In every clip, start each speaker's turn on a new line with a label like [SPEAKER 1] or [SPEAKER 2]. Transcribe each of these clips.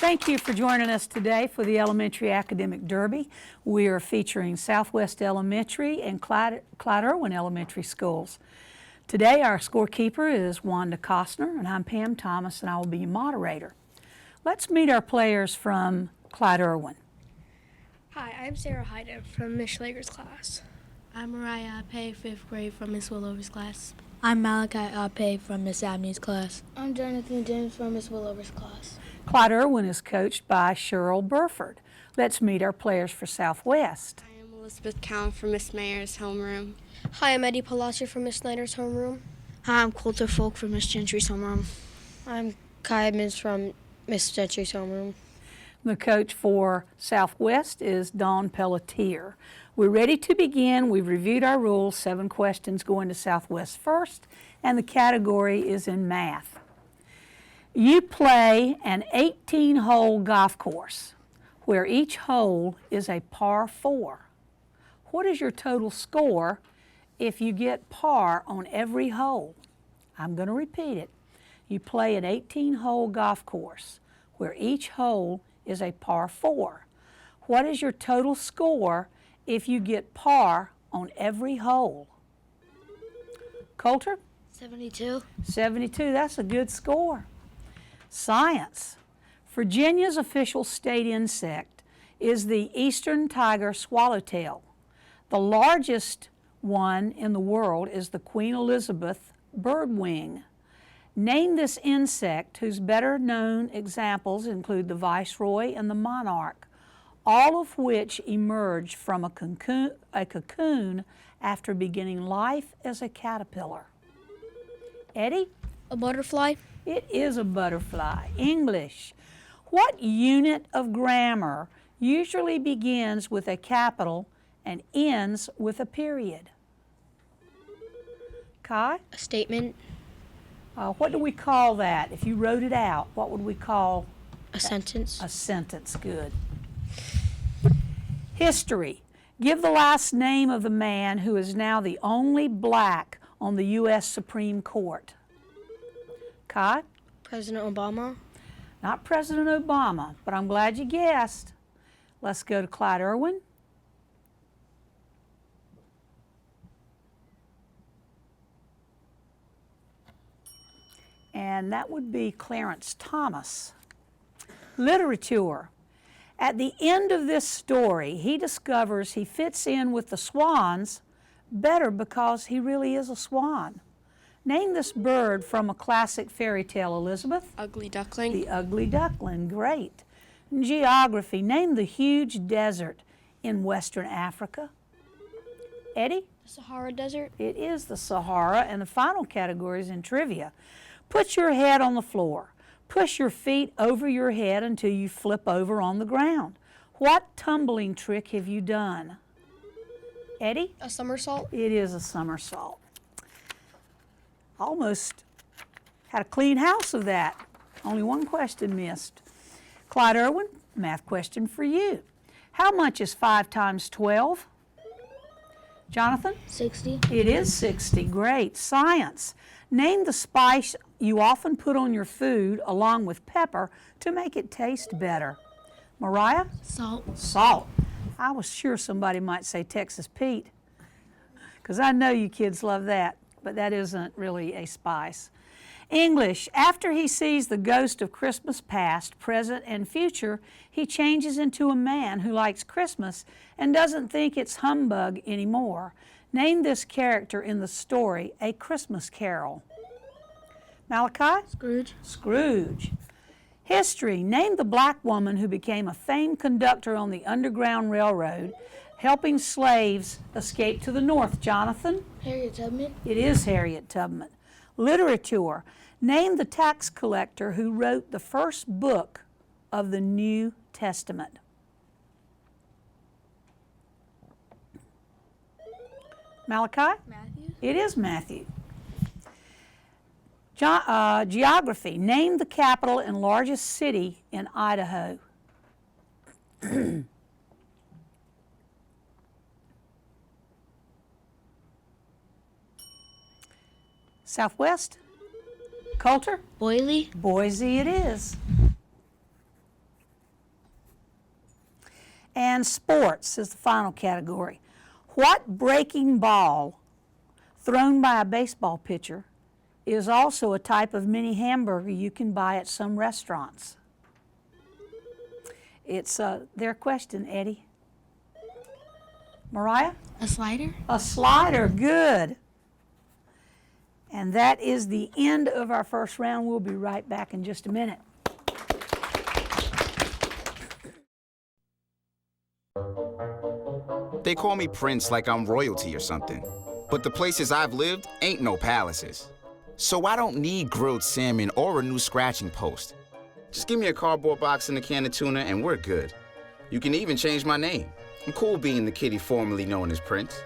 [SPEAKER 1] Thank you for joining us today for the Elementary Academic Derby. We are featuring Southwest Elementary and Clyde Erwin Elementary Schools. Today our scorekeeper is Wanda Costner and I'm Pam Thomas and I will be your moderator. Let's meet our players from Clyde Erwin.
[SPEAKER 2] Hi, I'm Sarah Hyde from Miss Schlager's class.
[SPEAKER 3] I'm Mariah Ape, 5th grade from Miss Willover's class.
[SPEAKER 4] I'm Malachi Ape from Miss Abney's class.
[SPEAKER 5] I'm Jonathan James from Miss Willover's class.
[SPEAKER 1] Clyde Erwin is coached by Cheryl Burford. Let's meet our players for Southwest.
[SPEAKER 6] I am Elizabeth Cowan from Miss Mayer's homeroom.
[SPEAKER 2] Hi, I'm Eddie Palacio from Miss Snyder's homeroom.
[SPEAKER 7] Hi, I'm Coulter Folk from Miss Gentry's homeroom.
[SPEAKER 5] I'm Kai Edmonds from Miss Gentry's homeroom.
[SPEAKER 1] The coach for Southwest is Dawn Pelletier. We're ready to begin. We've reviewed our rules, 7 questions going to Southwest first, and the category is in math. You play an 18-hole golf course where each hole is a par 4. What is your total score if you get par on every hole? I'm going to repeat it. You play an 18-hole golf course where each hole is a par 4. What is your total score if you get par on every hole? Coulter?
[SPEAKER 4] 72.
[SPEAKER 1] 72, that's a good score. Science. Virginia's official state insect is the eastern tiger swallowtail. The largest one in the world is the Queen Elizabeth birdwing. Name this insect whose better known examples include the viceroy and the monarch, all of which emerged from a cocoon after beginning life as a caterpillar. Eddie?
[SPEAKER 2] A butterfly?
[SPEAKER 1] It is a butterfly. English. What unit of grammar usually begins with a capital and ends with a period? Kai?
[SPEAKER 5] A statement.
[SPEAKER 1] What do we call that? If you wrote it out, what would we call
[SPEAKER 5] A sentence.
[SPEAKER 1] a sentence? Good. History. Give the last name of the man who is now the only black on the U.S. Supreme Court. Kai?
[SPEAKER 5] President Obama.
[SPEAKER 1] Not President Obama, but I'm glad you guessed. Let's go to Clyde Erwin. And that would be Clarence Thomas. Literature. At the end of this story, he discovers he fits in with the swans better because he really is a swan. Name this bird from a classic fairy tale, Elizabeth.
[SPEAKER 6] Ugly duckling.
[SPEAKER 1] The ugly duckling, great. Geography. Name the huge desert in Western Africa. Eddie?
[SPEAKER 2] The Sahara Desert.
[SPEAKER 1] It is the Sahara, and the final category is in trivia. Put your head on the floor. Push your feet over your head until you flip over on the ground. What tumbling trick have you done? Eddie?
[SPEAKER 2] A somersault.
[SPEAKER 1] It is a somersault. Almost had a clean house of that. Only one question missed. Clyde Erwin, math question for you. How much is 5 times 12? Jonathan?
[SPEAKER 5] 60.
[SPEAKER 1] It is 60. Great. Science. Name the spice you often put on your food along with pepper to make it taste better. Mariah?
[SPEAKER 3] Salt.
[SPEAKER 1] Salt. I was sure somebody might say Texas Pete, because I know you kids love that, but that isn't really a spice. English. After he sees the ghost of Christmas past, present, and future, he changes into a man who likes Christmas and doesn't think it's humbug anymore. Name this character in the story A Christmas Carol. Malachi?
[SPEAKER 4] Scrooge.
[SPEAKER 1] Scrooge. History. Name the black woman who became a famed conductor on the Underground Railroad, helping slaves escape to the north. Jonathan?
[SPEAKER 5] Harriet Tubman.
[SPEAKER 1] It is Harriet Tubman. Literature. Name the tax collector who wrote the first book of the New Testament. Malachi?
[SPEAKER 4] Matthew.
[SPEAKER 1] It is Matthew. Geography. Name the capital and largest city in Idaho. Southwest? Coulter?
[SPEAKER 5] Boise.
[SPEAKER 1] Boise it is. And sports is the final category. What breaking ball thrown by a baseball pitcher is also a type of mini hamburger you can buy at some restaurants? It's their question, Eddie. Mariah?
[SPEAKER 3] A slider?
[SPEAKER 1] A slider, good. And that is the end of our first round. We'll be right back in just a minute.
[SPEAKER 8] They call me Prince like I'm royalty or something. But the places I've lived ain't no palaces. So I don't need grilled salmon or a new scratching post. Just give me a cardboard box and a can of tuna and we're good. You can even change my name. I'm cool being the kitty formerly known as Prince.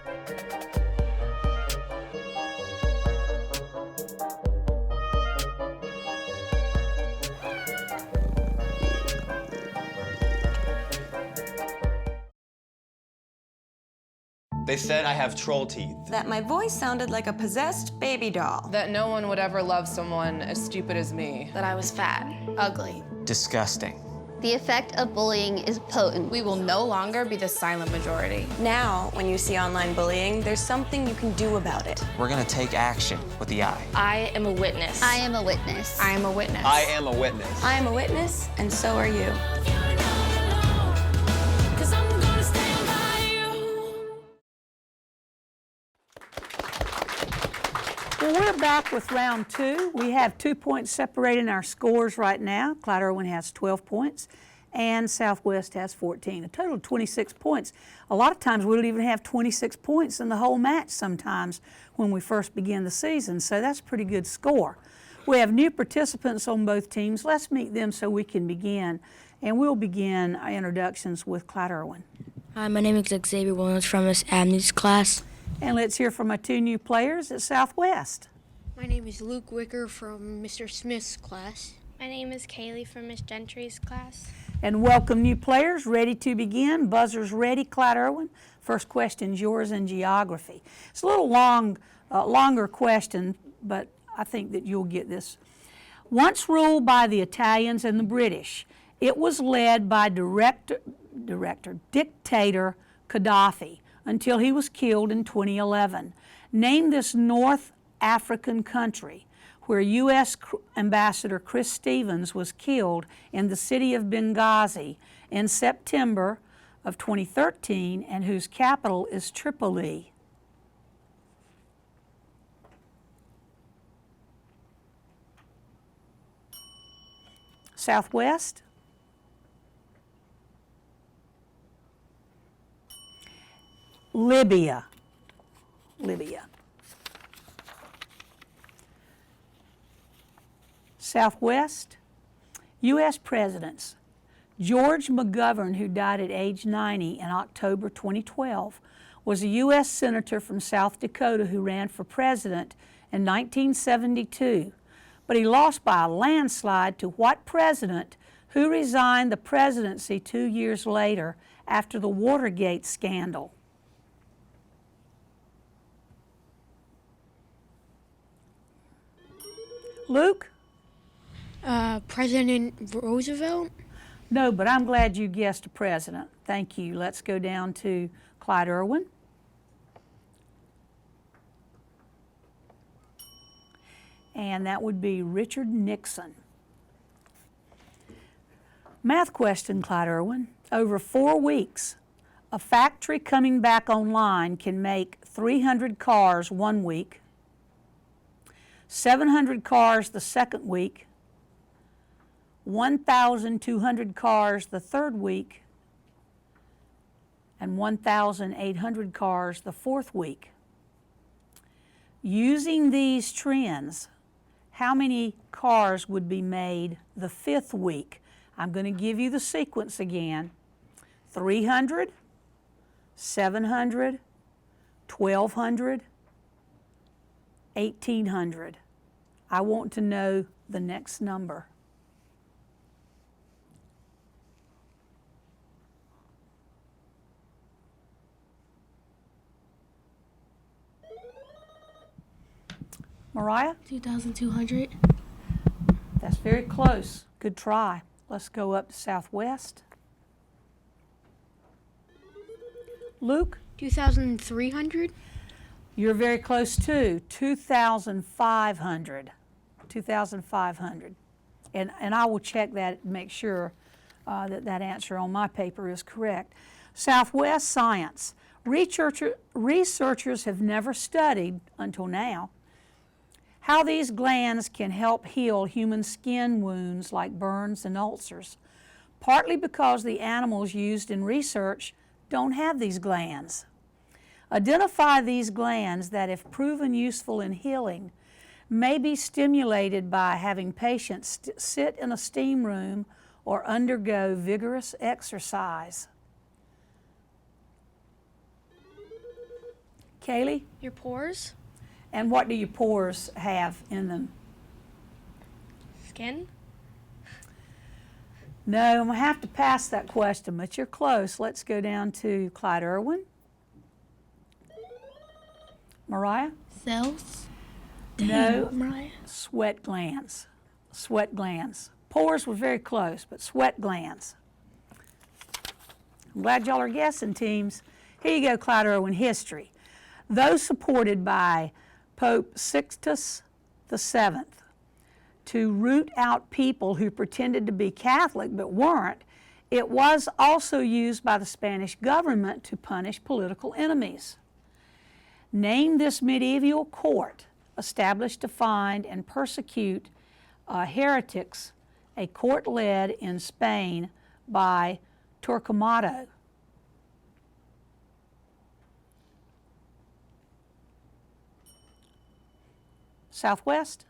[SPEAKER 9] They said I have troll teeth.
[SPEAKER 10] That my voice sounded like a possessed baby doll.
[SPEAKER 11] That no one would ever love someone as stupid as me.
[SPEAKER 3] That I was fat, ugly.
[SPEAKER 9] Disgusting.
[SPEAKER 12] The effect of bullying is potent.
[SPEAKER 3] We will no longer be the silent majority.
[SPEAKER 10] Now, when you see online bullying, there's something you can do about it.
[SPEAKER 9] We're gonna take action with the I.
[SPEAKER 3] I am a witness.
[SPEAKER 12] I am a witness.
[SPEAKER 3] I am a witness.
[SPEAKER 9] I am a witness.
[SPEAKER 10] I am a witness, and so are you.
[SPEAKER 1] Well, we're back with round two. We have 2 points separating our scores right now. Clyde Erwin has 12 points and Southwest has 14, a total of 26 points. A lot of times we don't even have 26 points in the whole match sometimes when we first begin the season, so that's a pretty good score. We have new participants on both teams. Let's meet them so we can begin, and we'll begin our introductions with Clyde Erwin.
[SPEAKER 4] Hi, my name is Xavier Williams from Miss Abney's class.
[SPEAKER 1] And let's hear from our two new players at Southwest.
[SPEAKER 7] My name is Luke Wicker from Mr. Smith's class.
[SPEAKER 2] My name is Kaylee from Miss Gentry's class.
[SPEAKER 1] And welcome new players, ready to begin. Buzzers ready, Clyde Erwin. First question's yours in geography. It's a little longer question, but I think that you'll get this. Once ruled by the Italians and the British, it was led by dictator Gaddafi until he was killed in 2011. Name this North African country where U.S. Ambassador Chris Stevens was killed in the city of Benghazi in September of 2013 and whose capital is Tripoli. Southwest. Libya. Southwest, U.S. presidents. George McGovern, who died at age 90 in October 2012, was a U.S. senator from South Dakota who ran for president in 1972, but he lost by a landslide to what president who resigned the presidency 2 years later after the Watergate scandal? Luke?
[SPEAKER 7] President Roosevelt?
[SPEAKER 1] No, but I'm glad you guessed a president. Thank you. Let's go down to Clyde Erwin. And that would be Richard Nixon. Math question, Clyde Erwin. Over 4 weeks, a factory coming back online can make 300 cars 1 week, 700 cars the second week, 1,200 cars the third week, and 1,800 cars the fourth week. Using these trends, how many cars would be made the fifth week? I'm going to give you the sequence again. 300, 700, 1,200, 1,800. I want to know the next number. Mariah?
[SPEAKER 3] 2,200.
[SPEAKER 1] That's very close. Good try. Let's go up to Southwest. Luke?
[SPEAKER 2] 2,300.
[SPEAKER 1] You're very close too. 2,500. 2,500. And I will check that and make sure that answer on my paper is correct. Southwest science. Researchers have never studied, until now, how these glands can help heal human skin wounds like burns and ulcers, partly because the animals used in research don't have these glands. Identify these glands that, if proven useful in healing, may be stimulated by having patients sit in a steam room or undergo vigorous exercise. Kaylee?
[SPEAKER 2] Your pores.
[SPEAKER 1] And what do your pores have in them?
[SPEAKER 2] Skin.
[SPEAKER 1] No, I'm going to have to pass that question, but you're close. Let's go down to Clyde Erwin. Mariah?
[SPEAKER 3] Cells?
[SPEAKER 1] No.
[SPEAKER 3] Mariah.
[SPEAKER 1] Sweat glands. Sweat glands. Pores were very close, but sweat glands. I'm glad y'all are guessing, teams. Here you go, Clyde Erwin, history. Those supported by Pope Sixtus VII to root out people who pretended to be Catholic but weren't, it was also used by the Spanish government to punish political enemies. Name this medieval court established to find and persecute heretics, a court led in Spain by Torquemada. Southwest?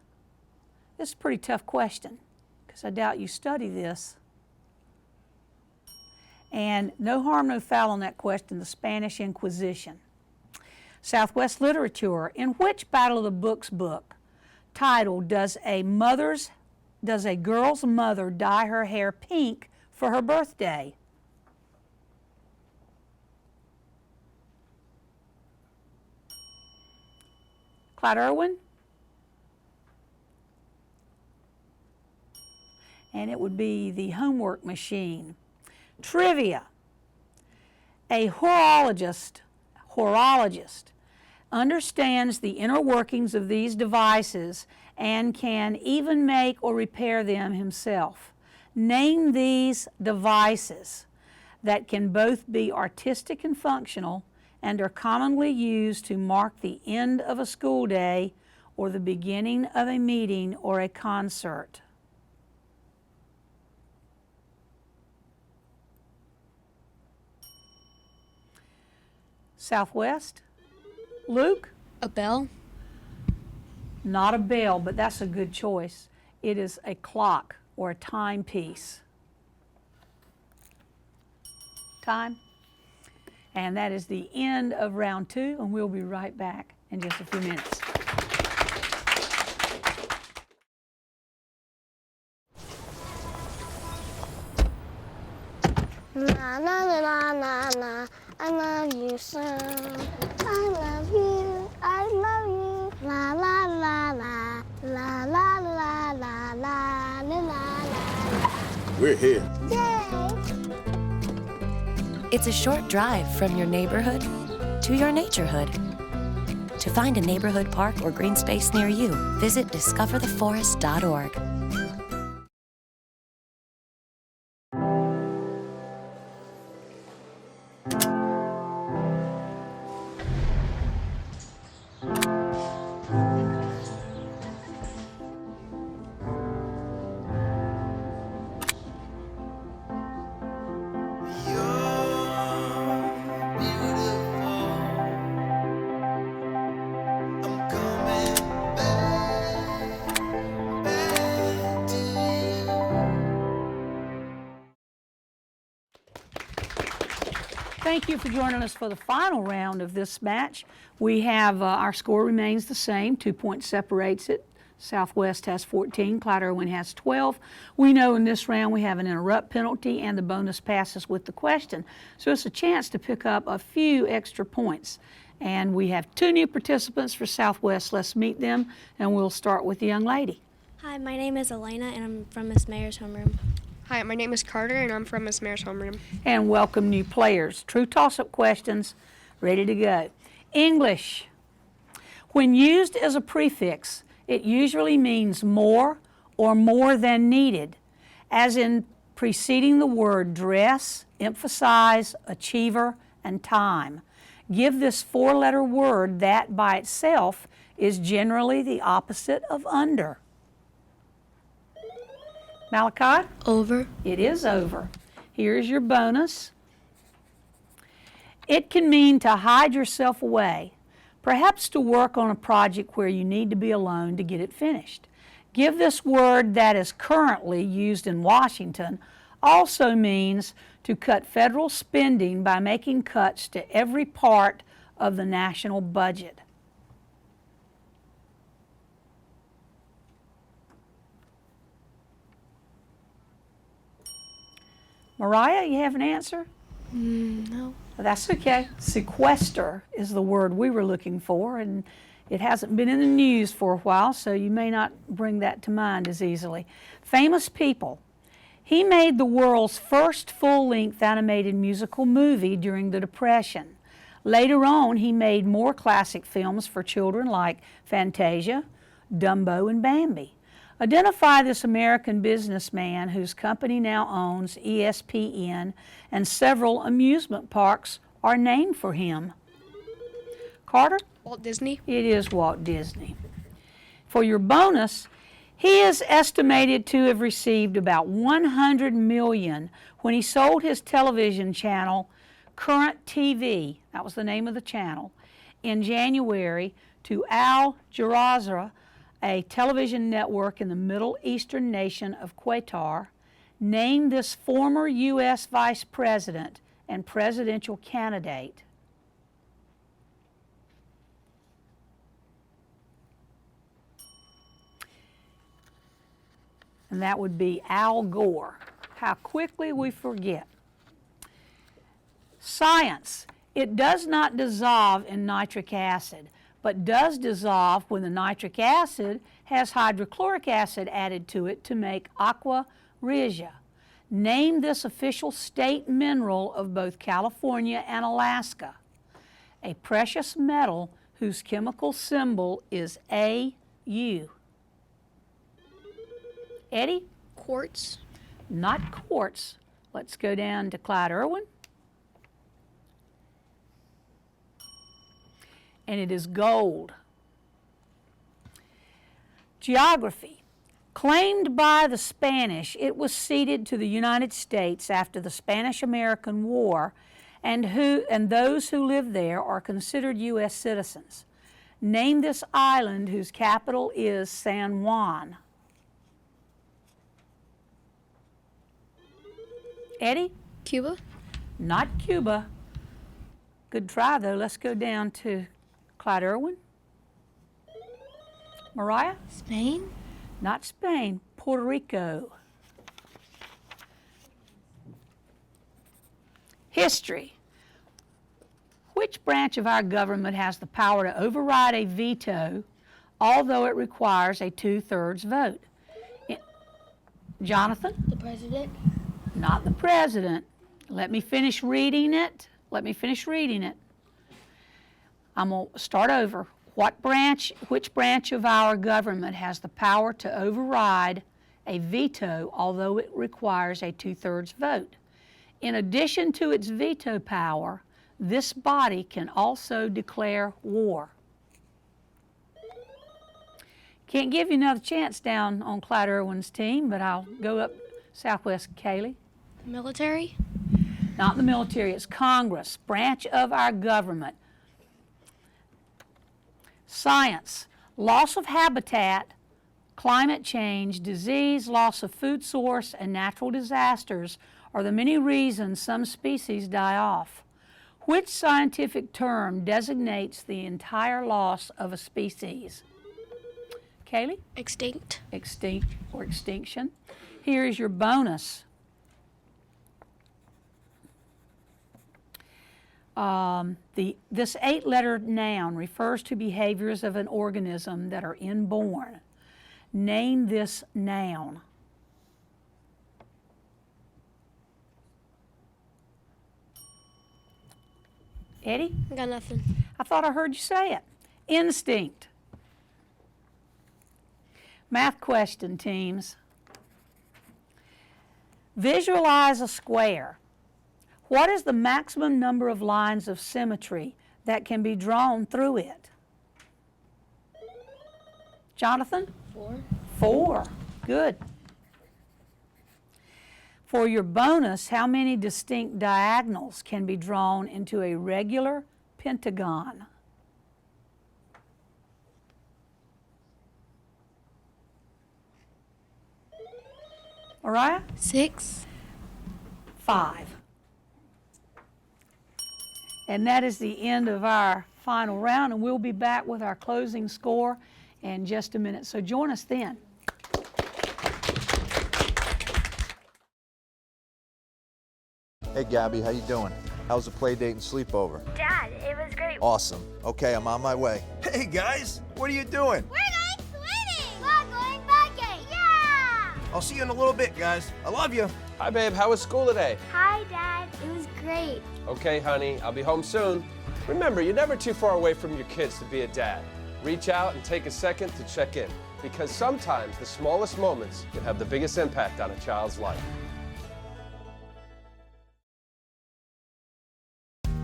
[SPEAKER 1] This is a pretty tough question because I doubt you study this. And no harm, no foul on that question, the Spanish Inquisition. Southwest literature. In which Battle of the Books book titled Does a Girl's Mother Dye Her Hair Pink for Her Birthday? Clyde Erwin? And it would be The Homework Machine. Trivia. A horologist understands the inner workings of these devices and can even make or repair them himself. Name these devices that can both be artistic and functional and are commonly used to mark the end of a school day or the beginning of a meeting or a concert. Southwest? Luke?
[SPEAKER 2] A bell.
[SPEAKER 1] Not a bell, but that's a good choice. It is a clock or a timepiece. Time. And that is the end of round 2, and we'll be right back in just a few minutes.
[SPEAKER 13] Na na na na na na, I love you so. I love you, I love you. La la la la, la la la la la la la.
[SPEAKER 14] We're here.
[SPEAKER 13] Yay!
[SPEAKER 15] It's a short drive from your neighborhood to your naturehood. To find a neighborhood park or green space near you, visit discovertheforest.org.
[SPEAKER 1] Thank you for joining us for the final round of this match. We have, our score remains the same, 2 points separates it. Southwest has 14, Clyde Erwin has 12. We know in this round we have an interrupt penalty and the bonus passes with the question. So it's a chance to pick up a few extra points. And we have 2 new participants for Southwest. Let's meet them, and we'll start with the young lady.
[SPEAKER 3] Hi, my name is Elena, and I'm from Miss Mayer's homeroom.
[SPEAKER 2] Hi, my name is Carter, and I'm from Miss Mayor's homeroom.
[SPEAKER 1] And welcome new players. True toss-up questions, ready to go. English. When used as a prefix, it usually means more or more than needed, as in preceding the word dress, emphasize, achiever, and time. Give this four-letter word that by itself is generally the opposite of under. Malachi?
[SPEAKER 3] Over.
[SPEAKER 1] It is over. Here's your bonus. It can mean to hide yourself away, perhaps to work on a project where you need to be alone to get it finished. Give this word that is currently used in Washington also means to cut federal spending by making cuts to every part of the national budget. Mariah, you have an answer?
[SPEAKER 3] No.
[SPEAKER 1] That's okay. Sequester is the word we were looking for, and it hasn't been in the news for a while, so you may not bring that to mind as easily. Famous people. He made the world's first full-length animated musical movie during the Depression. Later on, he made more classic films for children like Fantasia, Dumbo, and Bambi. Identify this American businessman whose company now owns ESPN and several amusement parks are named for him. Carter?
[SPEAKER 2] Walt Disney.
[SPEAKER 1] It is Walt Disney. For your bonus, he is estimated to have received about $100 million when he sold his television channel, Current TV, that was the name of the channel, in January to Al Jazeera, a television network in the Middle Eastern nation of Qatar. Name this former U.S. Vice President and presidential candidate. And that would be Al Gore. How quickly we forget. Science. It does not dissolve in nitric acid, but does dissolve when the nitric acid has hydrochloric acid added to it to make aqua regia. Name this official state mineral of both California and Alaska. A precious metal whose chemical symbol is AU. Eddie?
[SPEAKER 2] Quartz.
[SPEAKER 1] Not quartz. Let's go down to Clyde Erwin. And it is gold. Geography. Claimed by the Spanish, it was ceded to the United States after the Spanish-American War, and those who live there are considered U.S. citizens. Name this island whose capital is San Juan. Eddie?
[SPEAKER 2] Cuba.
[SPEAKER 1] Not Cuba. Good try, though. Let's go down to Clyde Erwin. Mariah?
[SPEAKER 3] Spain?
[SPEAKER 1] Not Spain. Puerto Rico. History. Which branch of our government has the power to override a veto, although it requires a 2/3 vote? Jonathan?
[SPEAKER 3] The president?
[SPEAKER 1] Not the president. Let me finish reading it. I'm going to start over. Which branch of our government has the power to override a veto, although it requires a 2/3 vote? In addition to its veto power, this body can also declare war. Can't give you another chance down on Clyde Erwin's team, but I'll go up Southwest. Kaylee?
[SPEAKER 3] The military?
[SPEAKER 1] Not the military, it's Congress, branch of our government. Science. Loss of habitat, climate change, disease, loss of food source, and natural disasters are the many reasons some species die off. Which scientific term designates the entire loss of a species? Kaylee?
[SPEAKER 2] Extinct.
[SPEAKER 1] Extinct or extinction. Here is your bonus. This 8-letter noun refers to behaviors of an organism that are inborn. Name this noun. Eddie?
[SPEAKER 2] I got nothing.
[SPEAKER 1] I thought I heard you say it. Instinct. Math question, teams. Visualize a square. What is the maximum number of lines of symmetry that can be drawn through it? Jonathan?
[SPEAKER 2] 4.
[SPEAKER 1] 4. Good. For your bonus, how many distinct diagonals can be drawn into a regular pentagon? All right?
[SPEAKER 3] 6.
[SPEAKER 1] 5. And that is the end of our final round, and we'll be back with our closing score in just a minute. So join us then.
[SPEAKER 14] Hey Gabby, how you doing? How's the play date and sleepover?
[SPEAKER 13] Dad, it was great.
[SPEAKER 14] Awesome. Okay, I'm on my way. Hey guys, what are you doing?
[SPEAKER 13] We're going swimming. We're going biking. Yeah.
[SPEAKER 14] I'll see you in a little bit, guys. I love you.
[SPEAKER 16] Hi, babe. How was school today?
[SPEAKER 13] Hi, Dad. It was great.
[SPEAKER 16] Okay, honey. I'll be home soon. Remember, you're never too far away from your kids to be a dad. Reach out and take a second to check in, because sometimes the smallest moments can have the biggest impact on a child's life.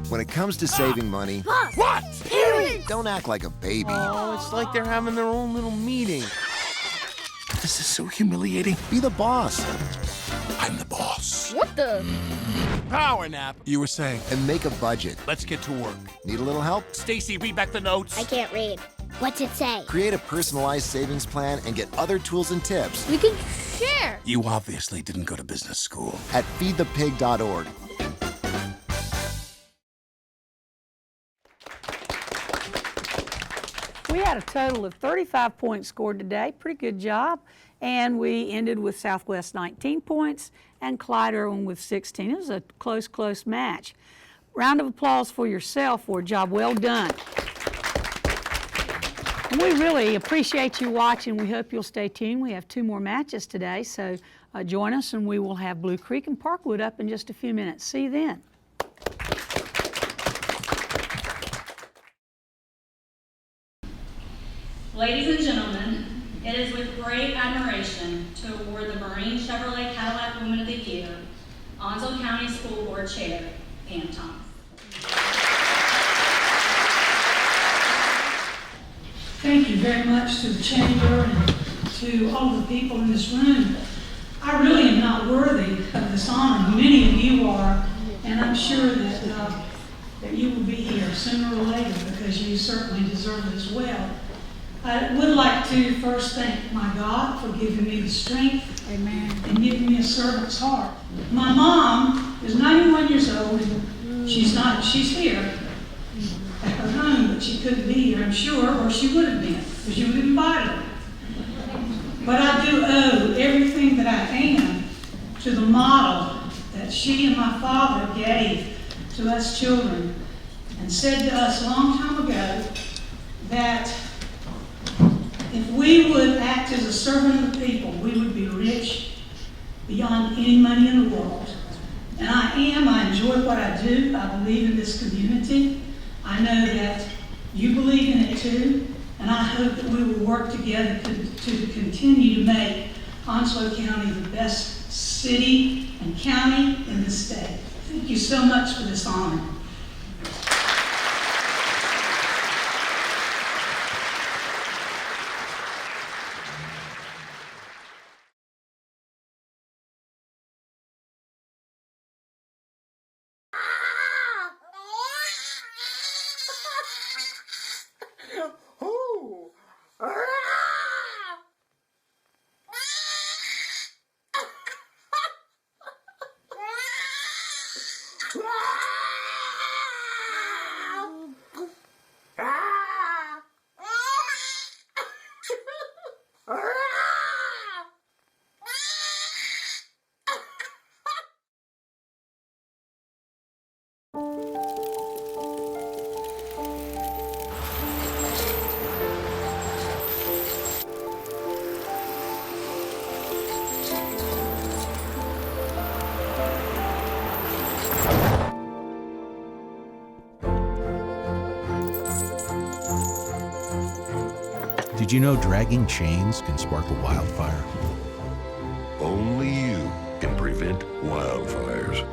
[SPEAKER 17] When it comes to saving money,
[SPEAKER 13] What? Parents!
[SPEAKER 17] don't act like a baby.
[SPEAKER 18] Oh, it's like they're having their own little meeting. This is so humiliating.
[SPEAKER 17] Be the boss.
[SPEAKER 18] I'm the boss.
[SPEAKER 13] What the?
[SPEAKER 18] Power nap. You were saying.
[SPEAKER 17] And make a budget.
[SPEAKER 18] Let's get to work.
[SPEAKER 17] Need a little help?
[SPEAKER 18] Stacy, read back the notes.
[SPEAKER 13] I can't read. What's it say?
[SPEAKER 17] Create a personalized savings plan and get other tools and tips
[SPEAKER 13] We can share.
[SPEAKER 18] You obviously didn't go to business school.
[SPEAKER 17] at feedthepig.org.
[SPEAKER 1] We had a total of 35 points scored today. Pretty good job. And we ended with Southwest 19 points and Clyde Erwin with 16. It was a close match. Round of applause for yourself for a job well done. And we really appreciate you watching. We hope you'll stay tuned. We have 2 more matches today, so join us and we will have Blue Creek and Parkwood up in just a few minutes. See you then.
[SPEAKER 19] Ladies and gentlemen, it is with great admiration to award the Marine Chevrolet Cadillac Woman of the Year, Onslow County School Board Chair, Pam Thomas.
[SPEAKER 20] Thank you very much to the chamber and to all the people in this room. I really am not worthy of this honor. Many of you are, and I'm sure that you will be here sooner or later because you certainly deserve it as well. I would like to first thank my God for giving me the strength, amen, and giving me a servant's heart. My mom is 91 years old, and she's here at her home, but she couldn't be here, I'm sure, or she would have been, because you would have invited her. But I do owe everything that I am to the model that she and my father gave to us children and said to us a long time ago that if we would act as a servant of the people, we would be rich beyond any money in the world. And I enjoy what I do. I believe in this community. I know that you believe in it too. And I hope that we will work together to continue to make Onslow County the best city and county in the state. Thank you so much for this honor.
[SPEAKER 21] Did you know dragging chains can spark a wildfire?
[SPEAKER 22] Only you can prevent wildfires.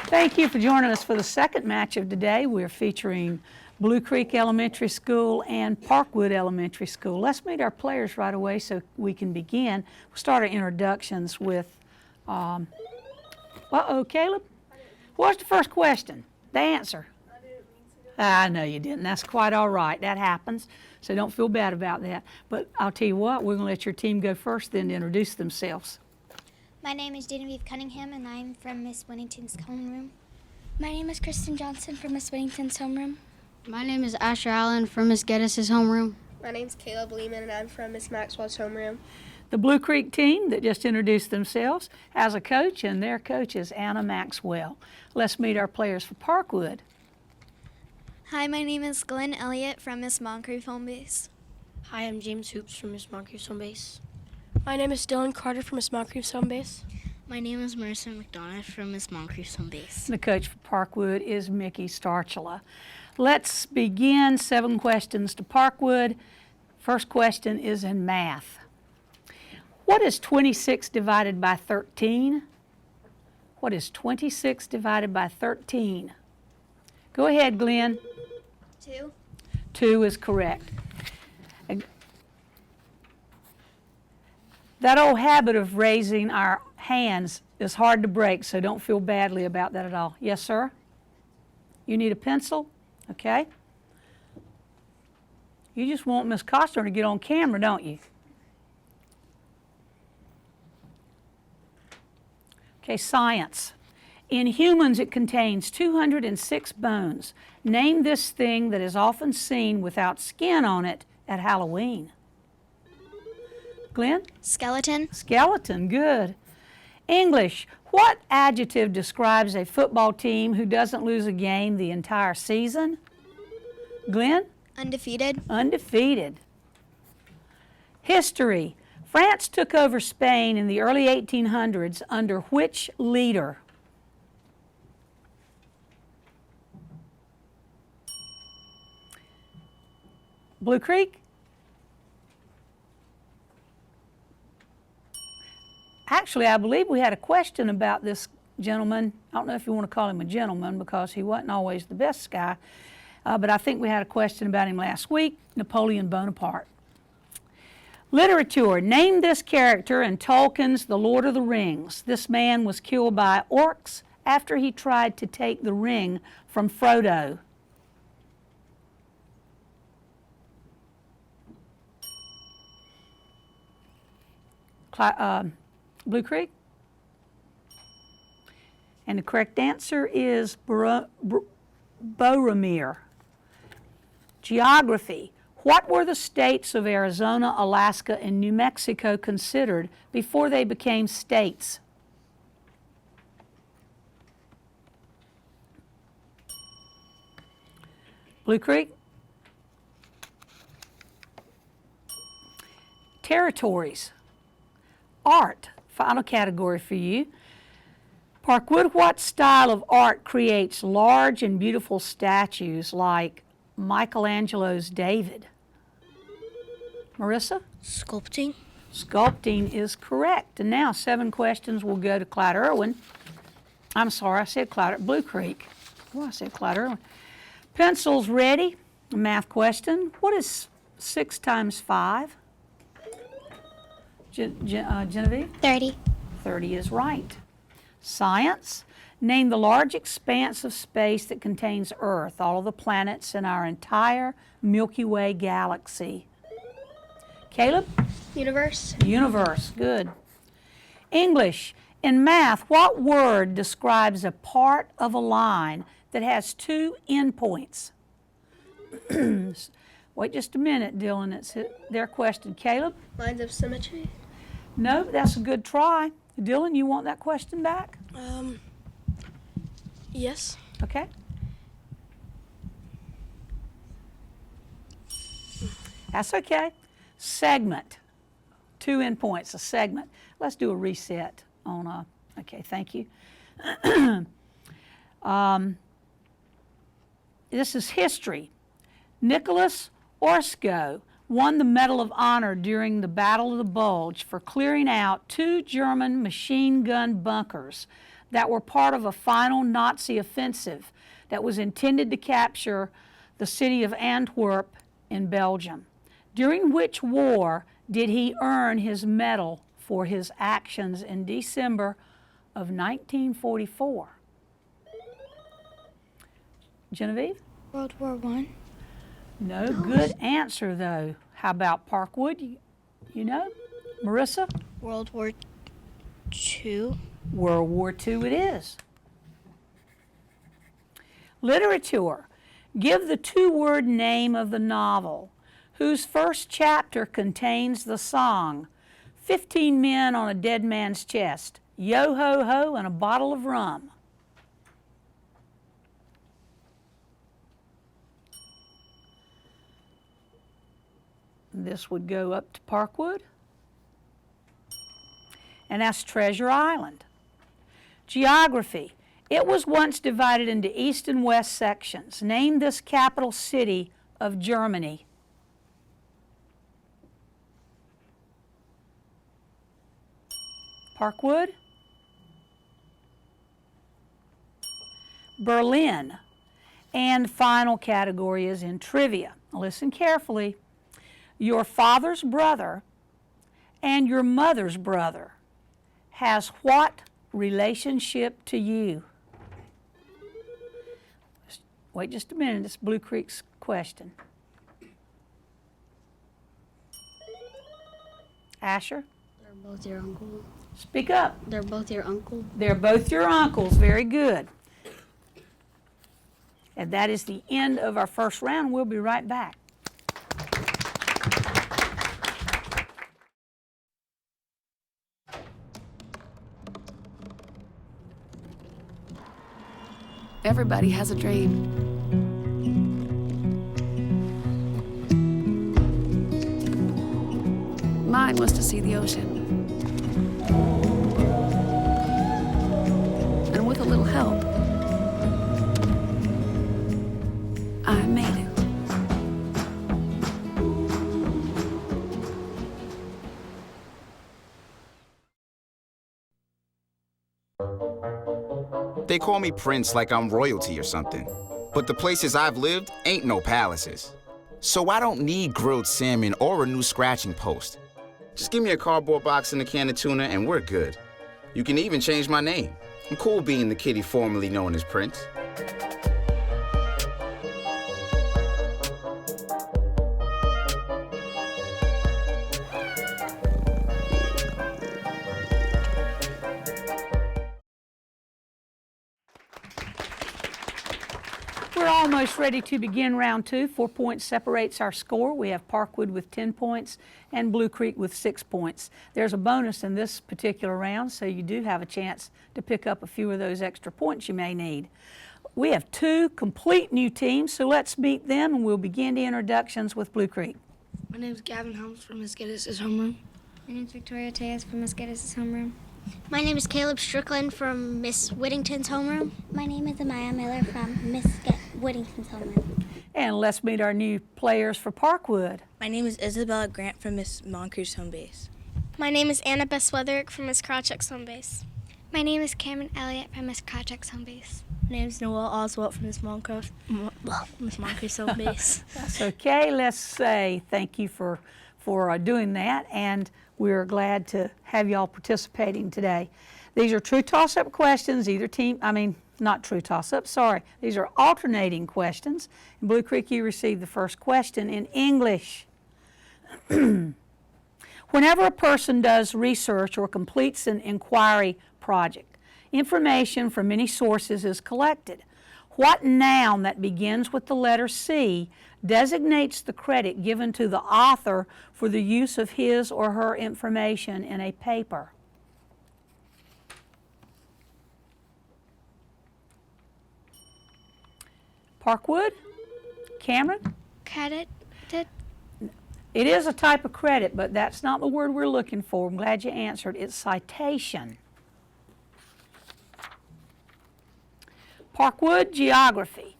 [SPEAKER 1] Thank you for joining us for the second match of today. We're featuring Blue Creek Elementary School and Parkwood Elementary School. Let's meet our players right away so we can begin. We'll start our introductions with, Caleb? What was the first question? The answer? I know you didn't. That's quite all right. That happens, so don't feel bad about that. But I'll tell you what, we're going to let your team go first then to introduce themselves.
[SPEAKER 13] My name is Genevieve Cunningham, and I'm from Miss Whittington's homeroom.
[SPEAKER 2] My name is Kristen Johnson from Miss Whittington's homeroom.
[SPEAKER 5] My name is Asher Allen from Miss Geddes' homeroom.
[SPEAKER 6] My name's Caleb Lehman, and I'm from Miss Maxwell's homeroom.
[SPEAKER 1] The Blue Creek team that just introduced themselves has a coach, and their coach is Anna Maxwell. Let's meet our players for Parkwood.
[SPEAKER 2] Hi, my name is Glenn Elliott from Miss Moncrief Home Base.
[SPEAKER 5] Hi, I'm James Hoops from Miss Moncrief's home base.
[SPEAKER 7] My name is Dylan Carter from Miss Moncrief's home base.
[SPEAKER 4] My name is Marissa McDonough from Miss Moncrief's home base.
[SPEAKER 1] The coach for Parkwood is Mickey Starchula. Let's begin. 7 questions to Parkwood. First question is in math. What is 26 divided by 13? What is 26 divided by 13? Go ahead, Glenn.
[SPEAKER 2] 2.
[SPEAKER 1] 2 is correct. That old habit of raising our hands is hard to break, so don't feel badly about that at all. Yes, sir? You need a pencil? Okay. You just want Miss Costner to get on camera, don't you? Okay, science. In humans, it contains 206 bones. Name this thing that is often seen without skin on it at Halloween. Glenn?
[SPEAKER 2] Skeleton.
[SPEAKER 1] Skeleton, good. English. What adjective describes a football team who doesn't lose a game the entire season? Glenn?
[SPEAKER 2] Undefeated.
[SPEAKER 1] Undefeated. History. France took over Spain in the early 1800s under which leader? Blue Creek? Actually, I believe we had a question about this gentleman. I don't know if you want to call him a gentleman because he wasn't always the best guy, but I think we had a question about him last week, Napoleon Bonaparte. Literature. Name this character in Tolkien's The Lord of the Rings. This man was killed by orcs after he tried to take the ring from Frodo. Blue Creek? And the correct answer is Boromir. Geography. What were the states of Arizona, Alaska, and New Mexico considered before they became states? Blue Creek? Territories. Art, final category for you. Parkwood, what style of art creates large and beautiful statues like Michelangelo's David? Marissa?
[SPEAKER 4] Sculpting.
[SPEAKER 1] Sculpting is correct. And now 7 questions will go to Clyde Erwin. I'm sorry, I said Clyde, Blue Creek. Oh, I said Clyde Erwin. Pencils ready. A math question. What is 6 times 5? Genevieve?
[SPEAKER 2] 30.
[SPEAKER 1] 30 is right. Science. Name the large expanse of space that contains Earth, all of the planets in our entire Milky Way galaxy. Caleb?
[SPEAKER 2] Universe.
[SPEAKER 1] Universe, good. English. In math, what word describes a part of a line that has 2 endpoints? Wait just a minute, Dylan. It's their question. Caleb?
[SPEAKER 6] Lines of symmetry.
[SPEAKER 1] No, that's a good try. Dylan, you want that question back?
[SPEAKER 3] Yes.
[SPEAKER 1] Okay. That's okay. Segment. 2 endpoints, a segment. Let's do a reset on okay, thank you. This is history. Nicholas Orsko won the Medal of Honor during the Battle of the Bulge for clearing out 2 German machine gun bunkers that were part of a final Nazi offensive that was intended to capture the city of Antwerp in Belgium. During which war did he earn his medal for his actions in December of 1944? Genevieve?
[SPEAKER 2] World War I.
[SPEAKER 1] No good answer, though. How about Parkwood? You know? Marissa?
[SPEAKER 2] World War II.
[SPEAKER 1] World War II it is. Literature. Give the 2-word name of the novel whose first chapter contains the song 15 Men on a Dead Man's Chest, Yo Ho Ho, and a Bottle of Rum. This would go up to Parkwood. And that's Treasure Island. Geography. It was once divided into east and west sections. Name this capital city of Germany. Parkwood? Berlin. And final category is in trivia. Listen carefully. Your father's brother and your mother's brother has what relationship to you? Wait just a minute, it's Blue Creek's question. Asher?
[SPEAKER 5] They're both your uncle.
[SPEAKER 1] Speak up.
[SPEAKER 5] They're both your uncle.
[SPEAKER 1] They're both your uncles. Very good. And that is the end of our first round. We'll be right back.
[SPEAKER 8] Everybody has a dream. Mine was to see the ocean. And with a little help, I made it.
[SPEAKER 11] They call me Prince like I'm royalty or something. But the places I've lived ain't no palaces. So I don't need grilled salmon or a new scratching post. Just give me a cardboard box and a can of tuna and we're good. You can even change my name. I'm cool being the kitty formerly known as Prince.
[SPEAKER 1] We're almost ready to begin round 2. 4 points separates our score. We have Parkwood with 10 points and Blue Creek with 6 points. There's a bonus in this particular round, so you do have a chance to pick up a few of those extra points you may need. We have 2 complete new teams, so let's meet them and we'll begin the introductions with Blue Creek.
[SPEAKER 3] My name is Gavin Helms from Miss Geddes' homeroom.
[SPEAKER 2] My name is Victoria Tejas from Miss Geddes' homeroom.
[SPEAKER 13] My name is Caleb Strickland from Miss Whittington's homeroom.
[SPEAKER 12] My name is Amaya Miller from Miss Whittington's homeroom.
[SPEAKER 1] And let's meet our new players for Parkwood.
[SPEAKER 4] My name is Isabella Grant from Miss Moncrief's home base.
[SPEAKER 6] My name is Anna Bess Weatherick from Miss Krawcheck's home base.
[SPEAKER 2] My name is Cameron Elliott from Miss Krawcheck's home base.
[SPEAKER 4] My name is Noelle Oswalt from Miss Moncrief's home base.
[SPEAKER 1] That's okay. Let's say thank you for doing that, and we're glad to have y'all participating today. These are true toss-up questions. Either team, not true toss-up, sorry. These are alternating questions. In Blue Creek, you received the first question in English. Whenever a person does research or completes an inquiry project, information from many sources is collected. What noun that begins with the letter C designates the credit given to the author for the use of his or her information in a paper? Parkwood? Cameron?
[SPEAKER 2] Credit.
[SPEAKER 1] It is a type of credit, but that's not the word we're looking for. I'm glad you answered. It's citation. Parkwood, geography.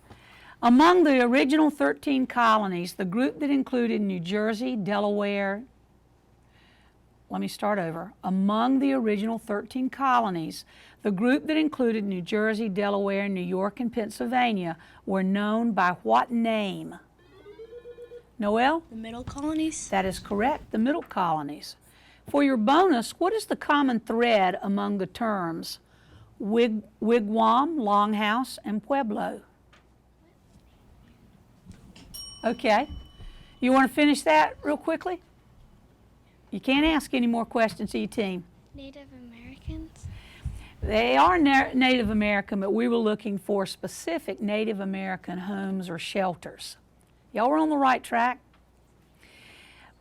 [SPEAKER 1] Among the original 13 colonies, the group that included New Jersey, Delaware, let me start over. Among the original 13 colonies, the group that included New Jersey, Delaware, New York, and Pennsylvania were known by what name? Noel?
[SPEAKER 4] The middle colonies?
[SPEAKER 1] That is correct, the middle colonies. For your bonus, what is the common thread among the terms wigwam, longhouse, and pueblo? Okay. You want to finish that real quickly? You can't ask any more questions to your team.
[SPEAKER 2] Native Americans?
[SPEAKER 1] They are Native American, but we were looking for specific Native American homes or shelters. Y'all were on the right track.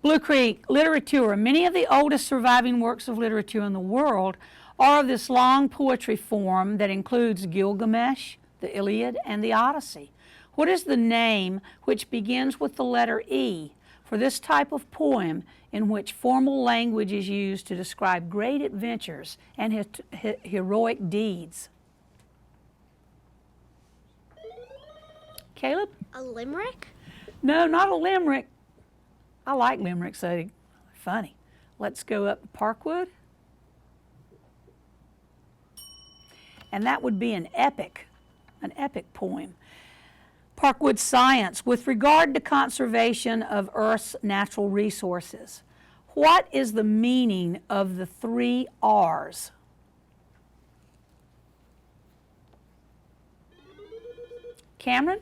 [SPEAKER 1] Blue Creek, literature. Many of the oldest surviving works of literature in the world are of this long poetry form that includes Gilgamesh, the Iliad, and the Odyssey. What is the name which begins with the letter E for this type of poem in which formal language is used to describe great adventures and heroic deeds? Caleb?
[SPEAKER 6] A limerick?
[SPEAKER 1] No, not a limerick. I like limericks, they're funny. Let's go up to Parkwood. And that would be an epic poem. Parkwood science. With regard to conservation of Earth's natural resources, what is the meaning of the 3 R's? Cameron?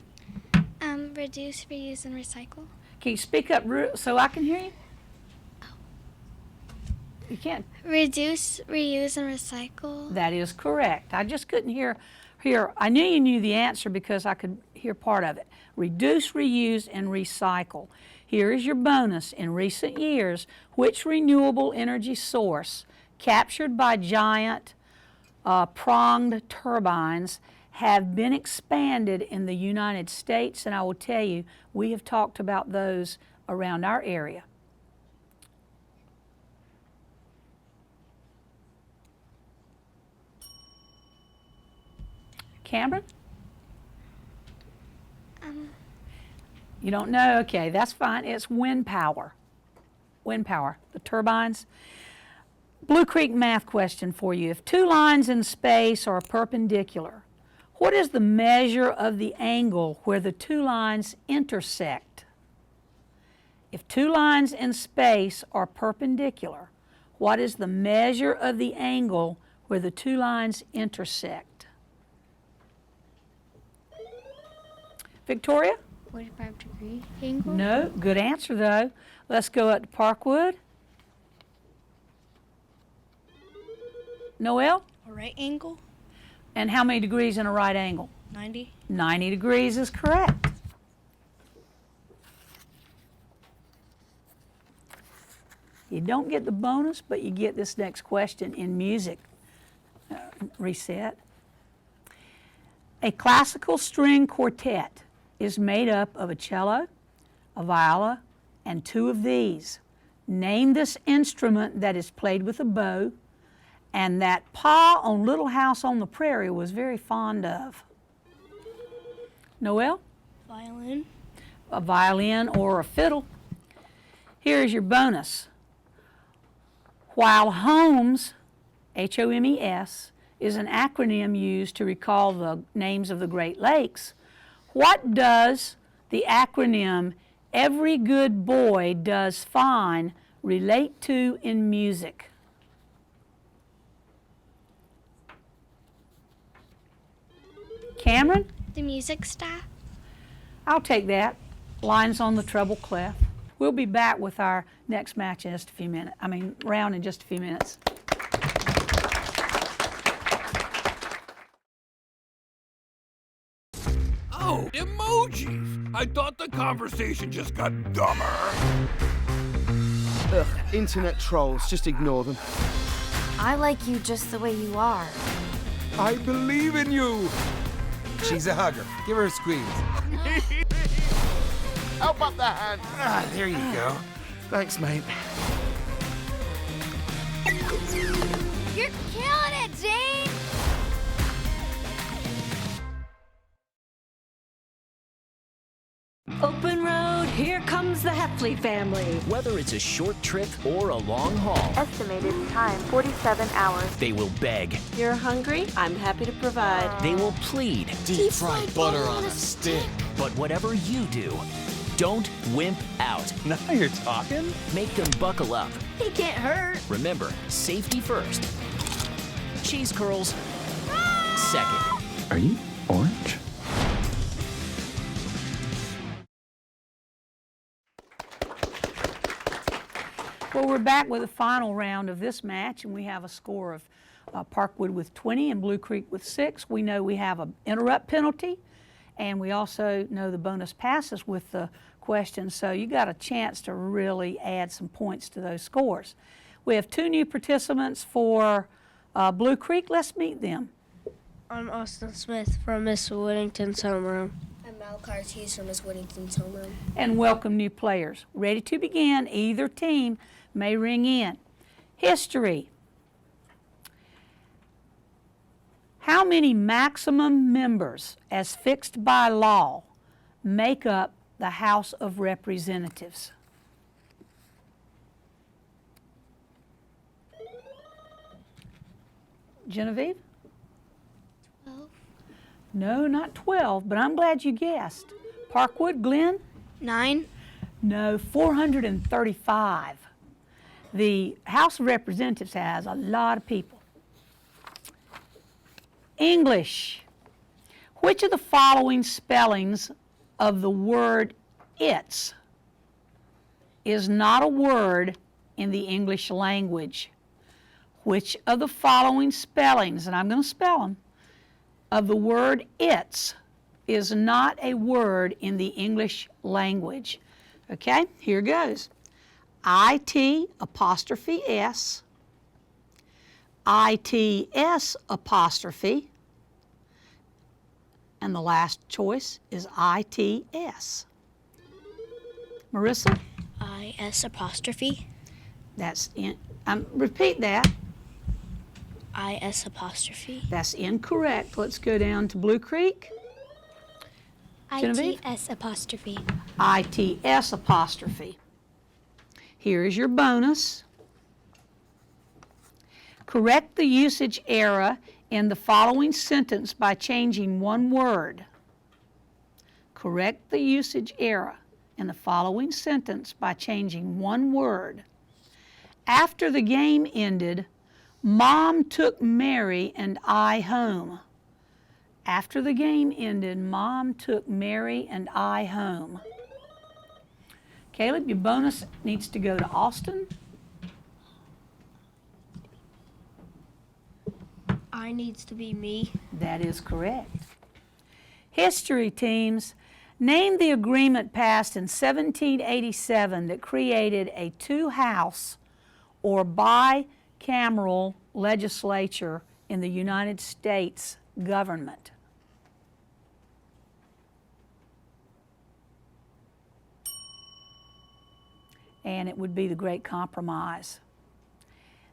[SPEAKER 2] Reduce, reuse, and recycle.
[SPEAKER 1] Can you speak up so I can hear you? You can't.
[SPEAKER 2] Reduce, reuse, and recycle.
[SPEAKER 1] That is correct. I just couldn't hear. I knew you knew the answer because I could hear part of it. Reduce, reuse, and recycle. Here is your bonus. In recent years, which renewable energy source captured by giant pronged turbines have been expanded in the United States? And I will tell you, we have talked about those around our area. Cameron? You don't know? Okay, that's fine. It's wind power. Wind power, the turbines. Blue Creek math question for you. If 2 lines in space are perpendicular, what is the measure of the angle where the 2 lines intersect? If 2 lines in space are perpendicular, what is the measure of the angle where the 2 lines intersect? Victoria?
[SPEAKER 2] 45-degree angle?
[SPEAKER 1] No, good answer though. Let's go up to Parkwood. Noel?
[SPEAKER 4] A right angle?
[SPEAKER 1] And how many degrees in a right angle?
[SPEAKER 4] 90.
[SPEAKER 1] 90 degrees is correct. You don't get the bonus, but you get this next question in music. Reset. A classical string quartet is made up of a cello, a viola, and 2 of these. Name this instrument that is played with a bow and that Pa on Little House on the Prairie was very fond of. Noel?
[SPEAKER 4] Violin.
[SPEAKER 1] A violin or a fiddle. Here's your bonus. While HOMES, H-O-M-E-S, is an acronym used to recall the names of the Great Lakes, what does the acronym Every Good Boy Does Fine relate to in music? Cameron?
[SPEAKER 2] The music staff.
[SPEAKER 1] I'll take that. Lines on the treble clef. We'll be back with our next match in just a few minutes. Round in just a few minutes.
[SPEAKER 18] Oh, emojis! I thought the conversation just got dumber.
[SPEAKER 9] Ugh, internet trolls, just ignore them.
[SPEAKER 10] I like you just the way you are.
[SPEAKER 18] I believe in you. She's a hugger. Give her a squeeze.
[SPEAKER 9] How about the hand?
[SPEAKER 18] Ah, there you go.
[SPEAKER 9] Thanks, mate.
[SPEAKER 13] You're killing it, Jane!
[SPEAKER 10] Open road, here comes the Heffley family.
[SPEAKER 15] Whether it's a short trip or a long haul.
[SPEAKER 23] Estimated time, 47 hours.
[SPEAKER 15] They will beg.
[SPEAKER 10] You're hungry? I'm happy to provide.
[SPEAKER 15] They will plead.
[SPEAKER 9] Deep fried butter on a stick.
[SPEAKER 15] But whatever you do, don't wimp out.
[SPEAKER 18] Now you're talking.
[SPEAKER 15] Make them buckle up.
[SPEAKER 10] He can't hurt.
[SPEAKER 15] Remember, safety first. Cheese curls second.
[SPEAKER 18] Are you orange?
[SPEAKER 1] Well, we're back with the final round of this match, and we have a score of Parkwood with 20 and Blue Creek with 6. We know we have an interrupt penalty, and we also know the bonus passes with the questions, so you got a chance to really add some points to those scores. We have 2 new participants for Blue Creek. Let's meet them.
[SPEAKER 4] I'm Austin Smith from Miss Whittington's homeroom.
[SPEAKER 5] I'm Malachi Ortiz from Miss Whittington's homeroom.
[SPEAKER 1] And welcome new players. Ready to begin. Either team may ring in. History. How many maximum members, as fixed by law, make up the House of Representatives? Genevieve?
[SPEAKER 2] 12.
[SPEAKER 1] No, not 12, but I'm glad you guessed. Parkwood, Glenn?
[SPEAKER 2] 9.
[SPEAKER 1] No, 435. The House of Representatives has a lot of people. English. Which of the following spellings of the word it's is not a word in the English language? Which of the following spellings, and I'm going to spell them, of the word it's is not a word in the English language? Okay, here goes. IT apostrophe S, ITS apostrophe, and the last choice is ITS. Marissa?
[SPEAKER 5] IS apostrophe.
[SPEAKER 1] That's in, repeat that.
[SPEAKER 5] IS apostrophe.
[SPEAKER 1] That's incorrect. Let's go down to Blue Creek. Genevieve?
[SPEAKER 2] ITS apostrophe.
[SPEAKER 1] ITS apostrophe. Here is your bonus. Correct the usage error in the following sentence by changing one word. Correct the usage error in the following sentence by changing one word. After the game ended, Mom took Mary and I home. After the game ended, Mom took Mary and I home. Caleb, your bonus needs to go to Austin.
[SPEAKER 4] I needs to be me.
[SPEAKER 1] That is correct. History teams, name the agreement passed in 1787 that created a two-house or bicameral legislature in the United States government. And it would be the Great Compromise.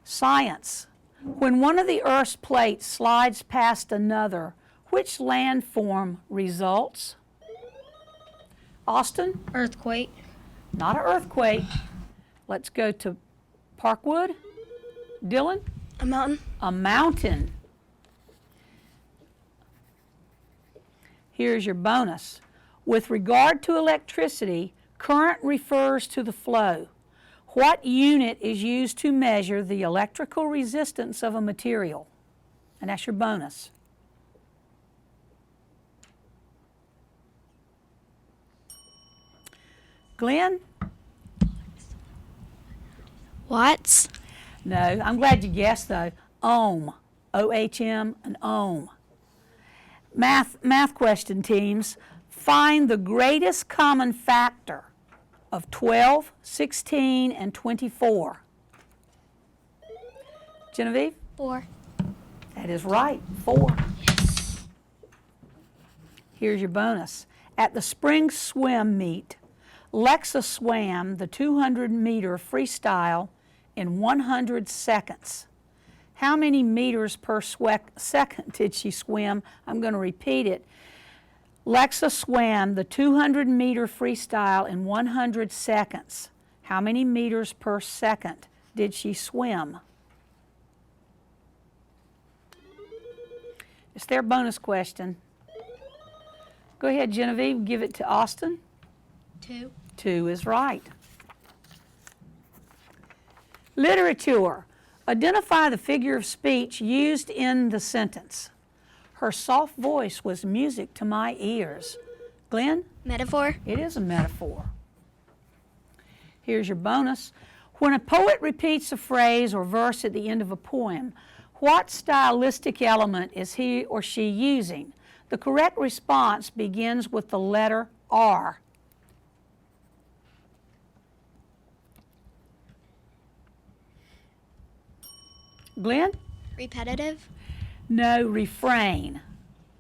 [SPEAKER 1] Science. When one of the Earth's plates slides past another, which landform results? Austin?
[SPEAKER 4] Earthquake.
[SPEAKER 1] Not an earthquake. Let's go to Parkwood. Dylan?
[SPEAKER 4] A mountain.
[SPEAKER 1] A mountain. Here's your bonus. With regard to electricity, current refers to the flow. What unit is used to measure the electrical resistance of a material? And that's your bonus. Glenn?
[SPEAKER 2] Watts?
[SPEAKER 1] No, I'm glad you guessed though. Ohm. O-H-M, an ohm. Math question teams. Find the greatest common factor of 12, 16, and 24. Genevieve?
[SPEAKER 2] 4.
[SPEAKER 1] That is right, 4. Here's your bonus. At the spring swim meet, Lexa swam the 200-meter freestyle in 100 seconds. How many meters per second did she swim? I'm going to repeat it. Lexa swam the 200-meter freestyle in 100 seconds. How many meters per second did she swim? It's their bonus question. Go ahead, Genevieve, give it to Austin.
[SPEAKER 2] 2.
[SPEAKER 1] 2 is right. Literature. Identify the figure of speech used in the sentence. Her soft voice was music to my ears. Glenn?
[SPEAKER 2] Metaphor.
[SPEAKER 1] It is a metaphor. Here's your bonus. When a poet repeats a phrase or verse at the end of a poem, what stylistic element is he or she using? The correct response begins with the letter R. Glenn?
[SPEAKER 2] Repetitive.
[SPEAKER 1] No, refrain.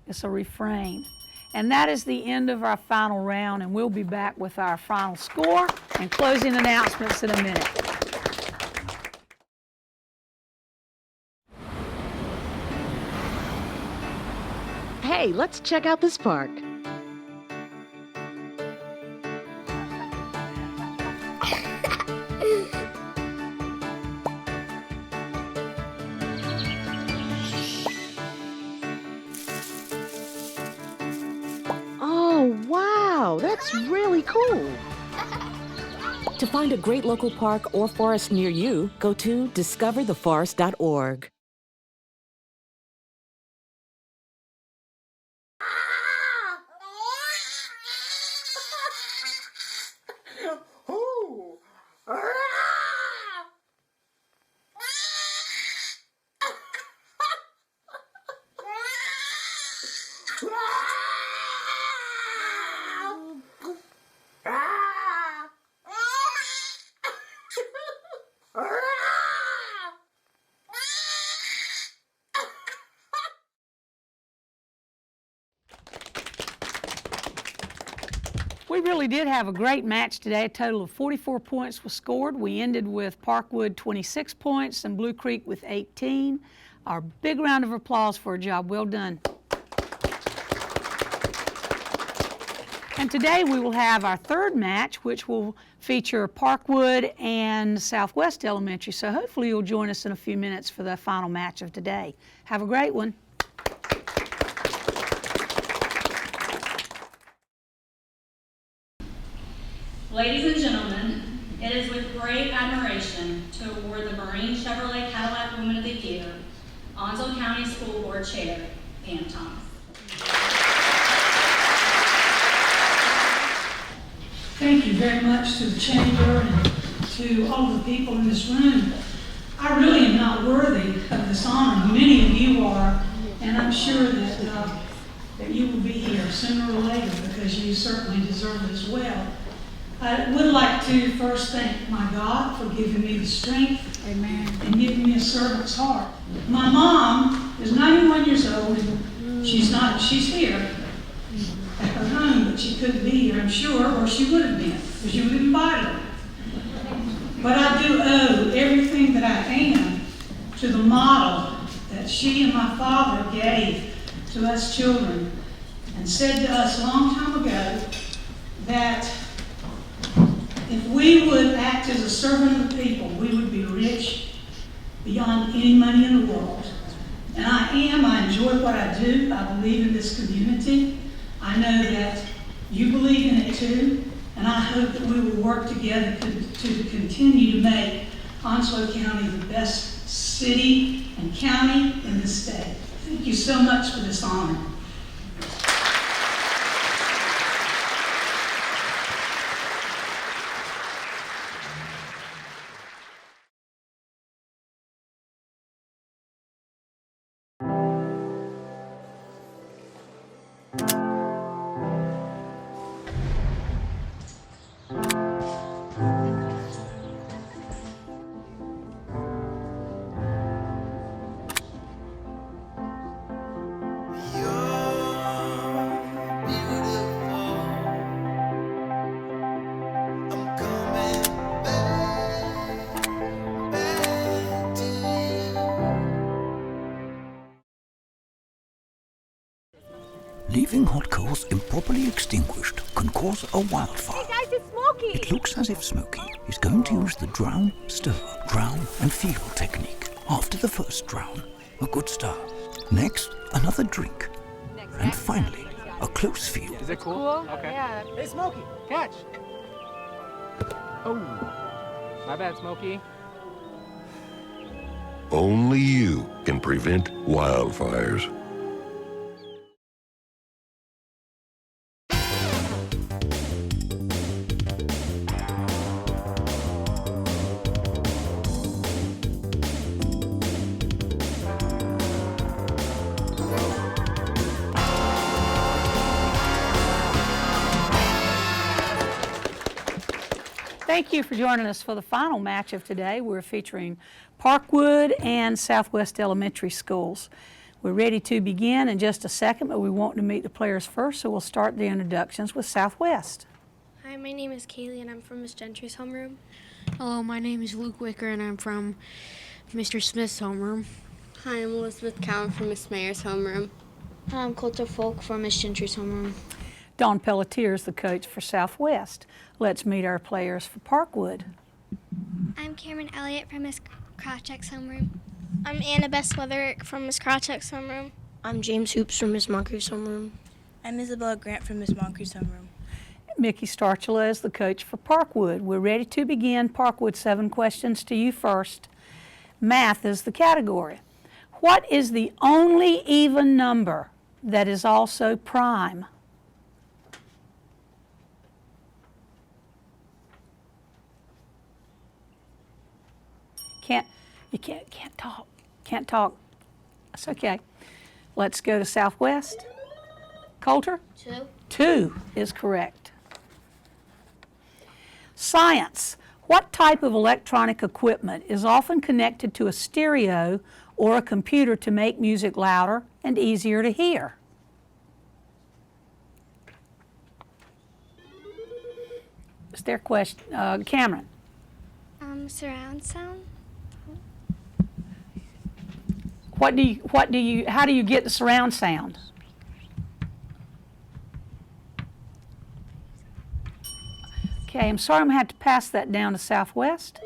[SPEAKER 1] It's a refrain. And that is the end of our final round, and we'll be back with our final score and closing announcements in a minute.
[SPEAKER 10] Hey, let's check out this park. Oh, wow, that's really cool. To find a great local park or forest near you, go to discovertheforest.org.
[SPEAKER 1] We really did have a great match today. A total of 44 points was scored. We ended with Parkwood 26 points and Blue Creek with 18. Our big round of applause for a job well done. And today we will have our third match, which will feature Parkwood and Southwest Elementary. So hopefully you'll join us in a few minutes for the final match of today. Have a great one.
[SPEAKER 19] Ladies and gentlemen, it is with great admiration to award the Marine Chevrolet Cadillac Woman of the Year, Onslow County School Board Chair, Pam Thomas.
[SPEAKER 20] Thank you very much to the chamber and to all the people in this room. I really am not worthy of this honor. Many of you are, and I'm sure that you will be here sooner or later because you certainly deserve it as well. I would like to first thank my God for giving me the strength, amen, and giving me a servant's heart. My mom is 91 years old, and she's here at her home, but she couldn't be here, I'm sure, or she would have been, because you would have invited her. But I do owe everything that I am to the model that she and my father gave to us children and said to us a long time ago that if we would act as a servant of the people, we would be rich beyond any money in the world. And I enjoy what I do. I believe in this community. I know that you believe in it too. And I hope that we will work together to continue to make Onslow County the best city and county in the state. Thank you so much for this honor.
[SPEAKER 14] You're Leaving hot coals improperly extinguished can cause a wildfire.
[SPEAKER 13] Hey guys, it's Smokey!
[SPEAKER 14] It looks as if Smokey is going to use the drown, stir, drown, and feel technique. After the first drown, a good start. Next, another drink. And finally, a close feel.
[SPEAKER 18] Is it cool? Okay.
[SPEAKER 13] Yeah.
[SPEAKER 18] Hey, Smokey, catch. Oh, my bad, Smokey.
[SPEAKER 22] Only you can prevent wildfires.
[SPEAKER 1] Thank you for joining us for the final match of today. We're featuring Parkwood and Southwest Elementary Schools. We're ready to begin in just a second, but we want to meet the players first, so we'll start the introductions with Southwest.
[SPEAKER 6] Hi, my name is Kaylee and I'm from Miss Gentry's homeroom.
[SPEAKER 3] Hello, my name is Luke Wicker and I'm from Mr. Smith's homeroom.
[SPEAKER 16] Hi, I'm Elizabeth Cowan from Miss Mayer's homeroom.
[SPEAKER 4] Hi, I'm Coulter Folk from Miss Gentry's homeroom.
[SPEAKER 1] Dawn Pelletier is the coach for Southwest. Let's meet our players for Parkwood.
[SPEAKER 2] I'm Cameron Elliott from Miss Krawcheck's homeroom.
[SPEAKER 6] I'm Annabeth Weatherick from Miss Krawcheck's homeroom.
[SPEAKER 5] I'm James Hoops from Miss Moncrief's homeroom.
[SPEAKER 4] I'm Isabella Grant from Miss Moncrief's homeroom.
[SPEAKER 1] Mickey Starchula is the coach for Parkwood. We're ready to begin. Parkwood, 7 questions to you first. Math is the category. What is the only even number that is also prime? Can't talk. That's okay. Let's go to Southwest. Coulter?
[SPEAKER 4] 2.
[SPEAKER 1] 2 is correct. Science. What type of electronic equipment is often connected to a stereo or a computer to make music louder and easier to hear? Is there a question? Cameron?
[SPEAKER 2] Surround sound.
[SPEAKER 1] How do you get the surround sound? Okay, I'm sorry I'm gonna have to pass that down to Southwest.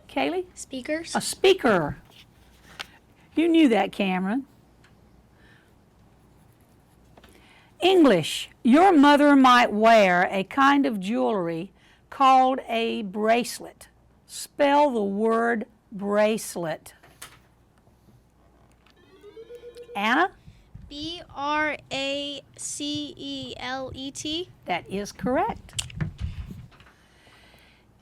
[SPEAKER 1] Kaylee?
[SPEAKER 6] Speakers.
[SPEAKER 1] A speaker. You knew that, Cameron. English. Your mother might wear a kind of jewelry called a bracelet. Spell the word bracelet. Anna?
[SPEAKER 6] B-R-A-C-E-L-E-T.
[SPEAKER 1] That is correct.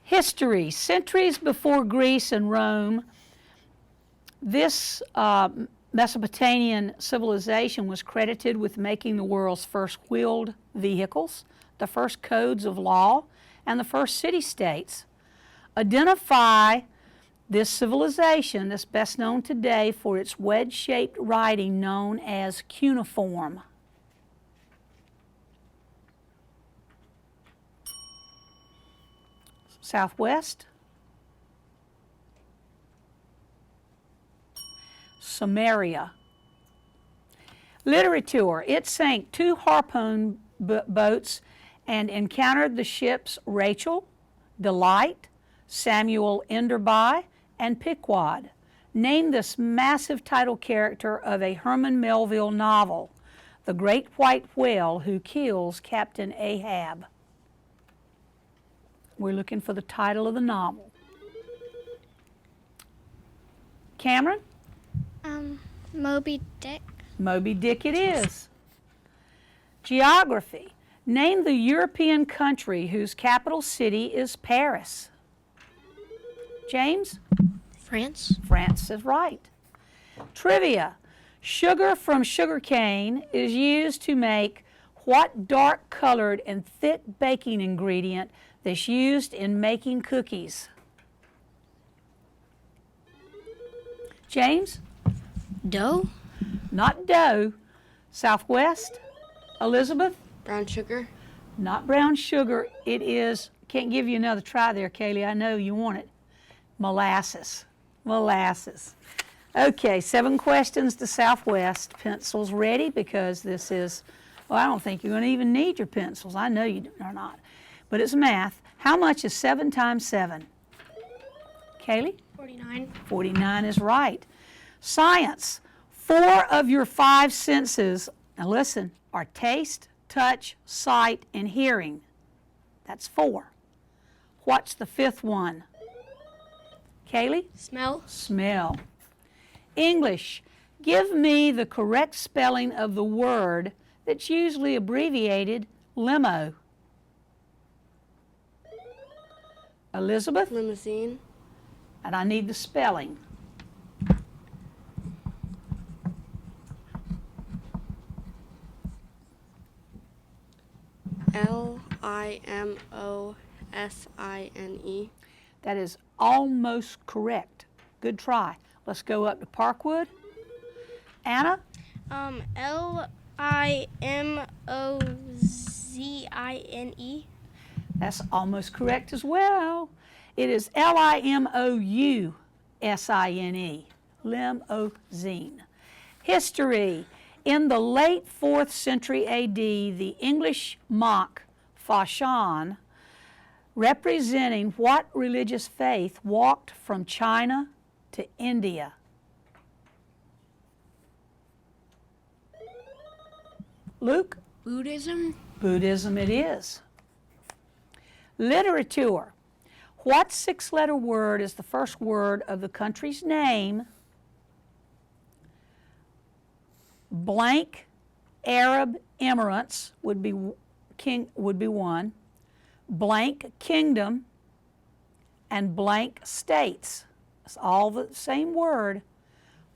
[SPEAKER 1] History. Centuries before Greece and Rome, this Mesopotamian civilization was credited with making the world's first wheeled vehicles, the first codes of law, and the first city-states. Identify this civilization that's best known today for its wedge-shaped writing known as cuneiform. Southwest. Samaria. Literature. It sank 2 harpoon boats and encountered the ships Rachel, Delight, Samuel Enderby, and Parkwood. Name this massive title character of a Herman Melville novel, The Great White Whale Who Kills Captain Ahab. We're looking for the title of the novel. Cameron?
[SPEAKER 2] Moby Dick.
[SPEAKER 1] Moby Dick it is. Geography. Name the European country whose capital city is Paris. James?
[SPEAKER 5] France.
[SPEAKER 1] France is right. Trivia. Sugar from sugarcane is used to make what dark-colored and thick baking ingredient that's used in making cookies? James?
[SPEAKER 5] Dough?
[SPEAKER 1] Not dough. Southwest? Elizabeth?
[SPEAKER 16] Brown sugar.
[SPEAKER 1] Not brown sugar. It is, can't give you another try there, Kaylee. I know you want it. Molasses. Molasses. Okay, 7 questions to Southwest. Pencils ready because this is Oh, I don't think you're going to even need your pencils. I know you are not. But it's math. How much is 7 times 7? Kaylee?
[SPEAKER 6] 49.
[SPEAKER 1] 49 is right. Science. 4 of your 5 senses, now listen, are taste, touch, sight, and hearing. That's 4. What's the 5th one? Kaylee?
[SPEAKER 6] Smell.
[SPEAKER 1] Smell. English. Give me the correct spelling of the word that's usually abbreviated limo. Elizabeth?
[SPEAKER 16] Limousine.
[SPEAKER 1] And I need the spelling.
[SPEAKER 16] Limosine.
[SPEAKER 1] That is almost correct. Good try. Let's go up to Parkwood. Anna?
[SPEAKER 6] Limozine.
[SPEAKER 1] That's almost correct as well. It is Limousine. Limousine. History. In the late 4th century AD, the English monk Fashan, representing what religious faith, walked from China to India? Luke?
[SPEAKER 3] Buddhism.
[SPEAKER 1] Buddhism it is. Literature. What 6-letter word is the first word of the country's name? Blank Arab Emirates would be one. Blank Kingdom and blank states. It's all the same word.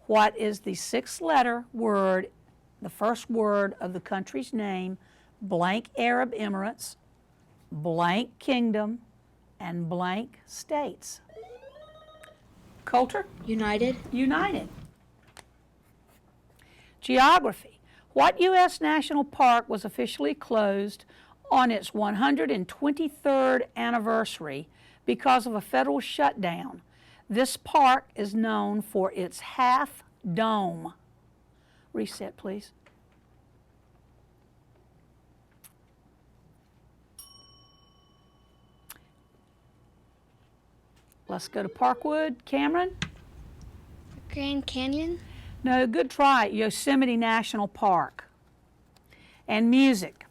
[SPEAKER 1] What is the 6-letter word, the first word of the country's name? Blank Arab Emirates, blank Kingdom, and blank states. Coulter?
[SPEAKER 3] United.
[SPEAKER 1] United. Geography. What U.S. national park was officially closed on its 123rd anniversary because of a federal shutdown? This park is known for its half dome. Reset, please. Let's go to Parkwood. Cameron?
[SPEAKER 2] Grand Canyon.
[SPEAKER 1] No, good try. Yosemite National Park. And music.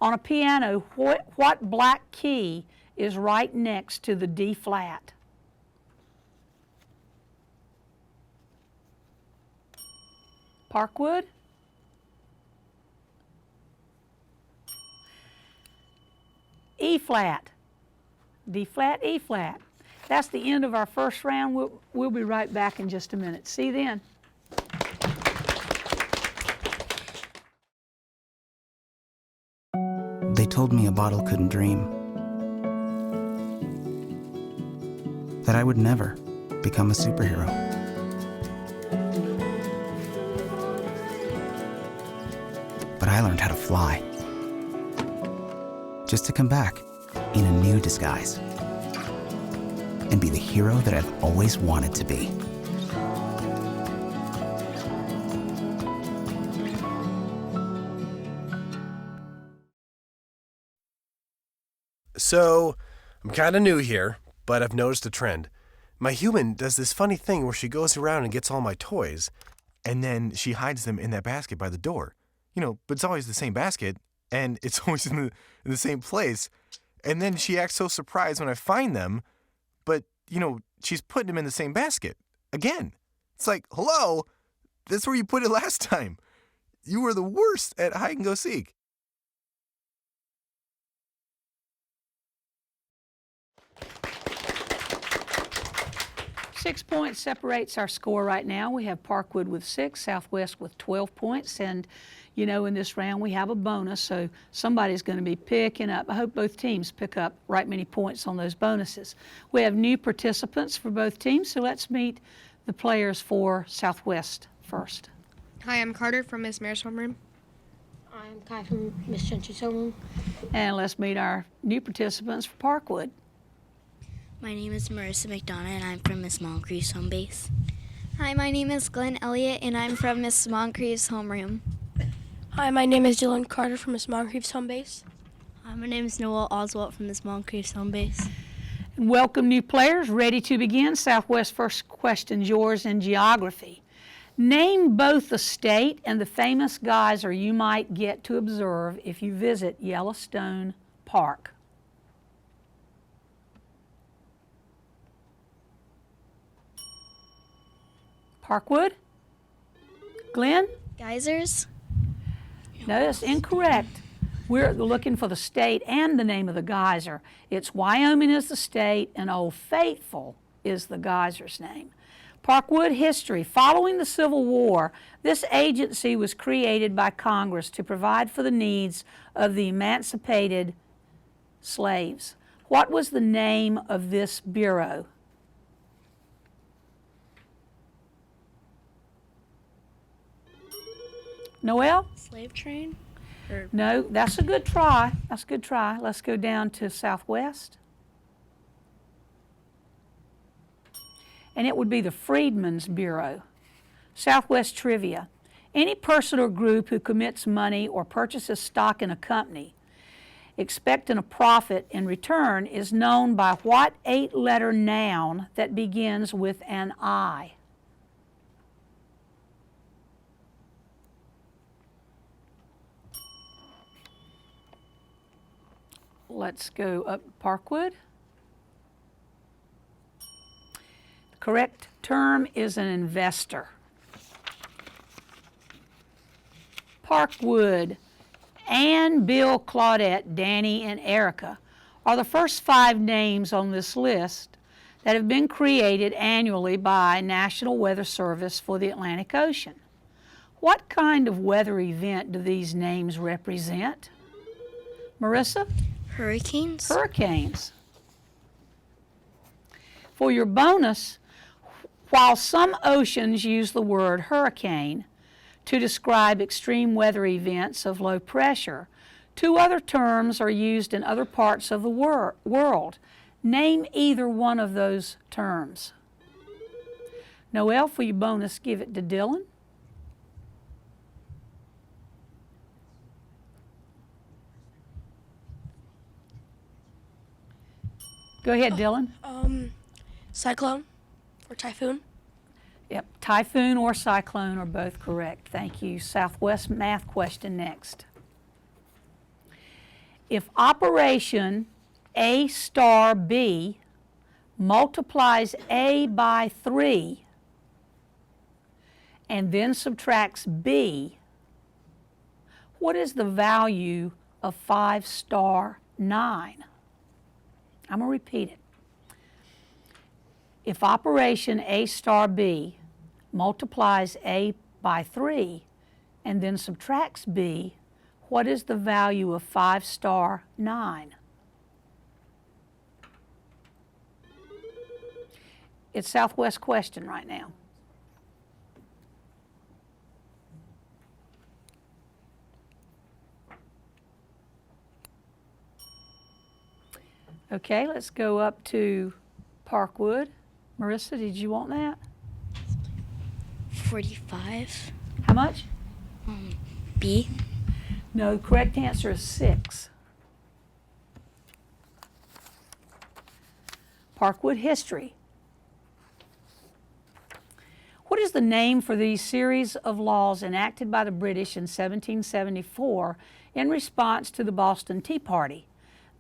[SPEAKER 1] On a piano, what black key is right next to the D flat? Parkwood? E flat. D flat, E flat. That's the end of our first round. We'll be right back in just a minute. See you then.
[SPEAKER 7] They told me a bottle couldn't dream. That I would never become a superhero. But I learned how to fly. Just to come back in a new disguise. And be the hero that I've always wanted to be.
[SPEAKER 18] So, I'm kind of new here, but I've noticed a trend. My human does this funny thing where she goes around and gets all my toys, and then she hides them in that basket by the door. You know, but it's always the same basket, and it's always in the same place. And then she acts so surprised when I find them, but, you know, she's putting them in the same basket. Again. It's like, hello, that's where you put it last time. You were the worst at hide and go seek.
[SPEAKER 1] Six points separates our score right now. We have Parkwood with 6, Southwest with 12 points, and you know in this round we have a bonus, so somebody's going to be picking up. I hope both teams pick up right many points on those bonuses. We have new participants for both teams, so let's meet the players for Southwest first.
[SPEAKER 3] Hi, I'm Carter from Miss Mayor's homeroom.
[SPEAKER 5] I'm Kai from Miss Gentry's homeroom.
[SPEAKER 1] And let's meet our new participants for Parkwood.
[SPEAKER 17] My name is Marissa McDonough, and I'm from Miss Moncrief's home base.
[SPEAKER 2] Hi, my name is Glenn Elliott, and I'm from Miss Moncrief's homeroom.
[SPEAKER 4] Hi, my name is Dylan Carter from Miss Moncrief's home base.
[SPEAKER 17] Hi, my name is Noel Oswalt from Miss Moncrief's home base.
[SPEAKER 1] Welcome, new players. Ready to begin? Southwest first question's yours in geography. Name both the state and the famous geyser you might get to observe if you visit Yellowstone Park. Parkwood? Glenn?
[SPEAKER 2] Geysers?
[SPEAKER 1] No, that's incorrect. We're looking for the state and the name of the geyser. It's Wyoming is the state and Old Faithful is the geyser's name. Parkwood history. Following the Civil War, this agency was created by Congress to provide for the needs of the emancipated slaves. What was the name of this bureau? Noel?
[SPEAKER 4] Slave train?
[SPEAKER 1] No, that's a good try. That's a good try. Let's go down to Southwest. And it would be the Freedmen's Bureau. Southwest trivia. Any person or group who commits money or purchases stock in a company, expecting a profit in return, is known by what 8-letter noun that begins with an I? Let's go up Parkwood. The correct term is an investor. Parkwood. Anne, Bill, Claudette, Danny, and Erica are the first 5 names on this list that have been created annually by National Weather Service for the Atlantic Ocean. What kind of weather event do these names represent? Marissa?
[SPEAKER 2] Hurricanes?
[SPEAKER 1] Hurricanes. For your bonus, while some oceans use the word hurricane to describe extreme weather events of low pressure, 2 other terms are used in other parts of the world. Name either one of those terms. Noel, for your bonus, give it to Dylan. Go ahead, Dylan.
[SPEAKER 4] Cyclone or typhoon?
[SPEAKER 1] Yep, typhoon or cyclone are both correct. Thank you. Southwest math question next. If operation A star B multiplies A by 3 and then subtracts B, what is the value of 5 star 9? I'm going to repeat it. If operation A star B multiplies A by 3 and then subtracts B, what is the value of 5 star 9? It's Southwest question right now. Okay, let's go up to Parkwood. Marissa, did you want that?
[SPEAKER 17] 45.
[SPEAKER 1] How much?
[SPEAKER 17] B.
[SPEAKER 1] No, the correct answer is 6. Parkwood history. What is the name for the series of laws enacted by the British in 1774 in response to the Boston Tea Party?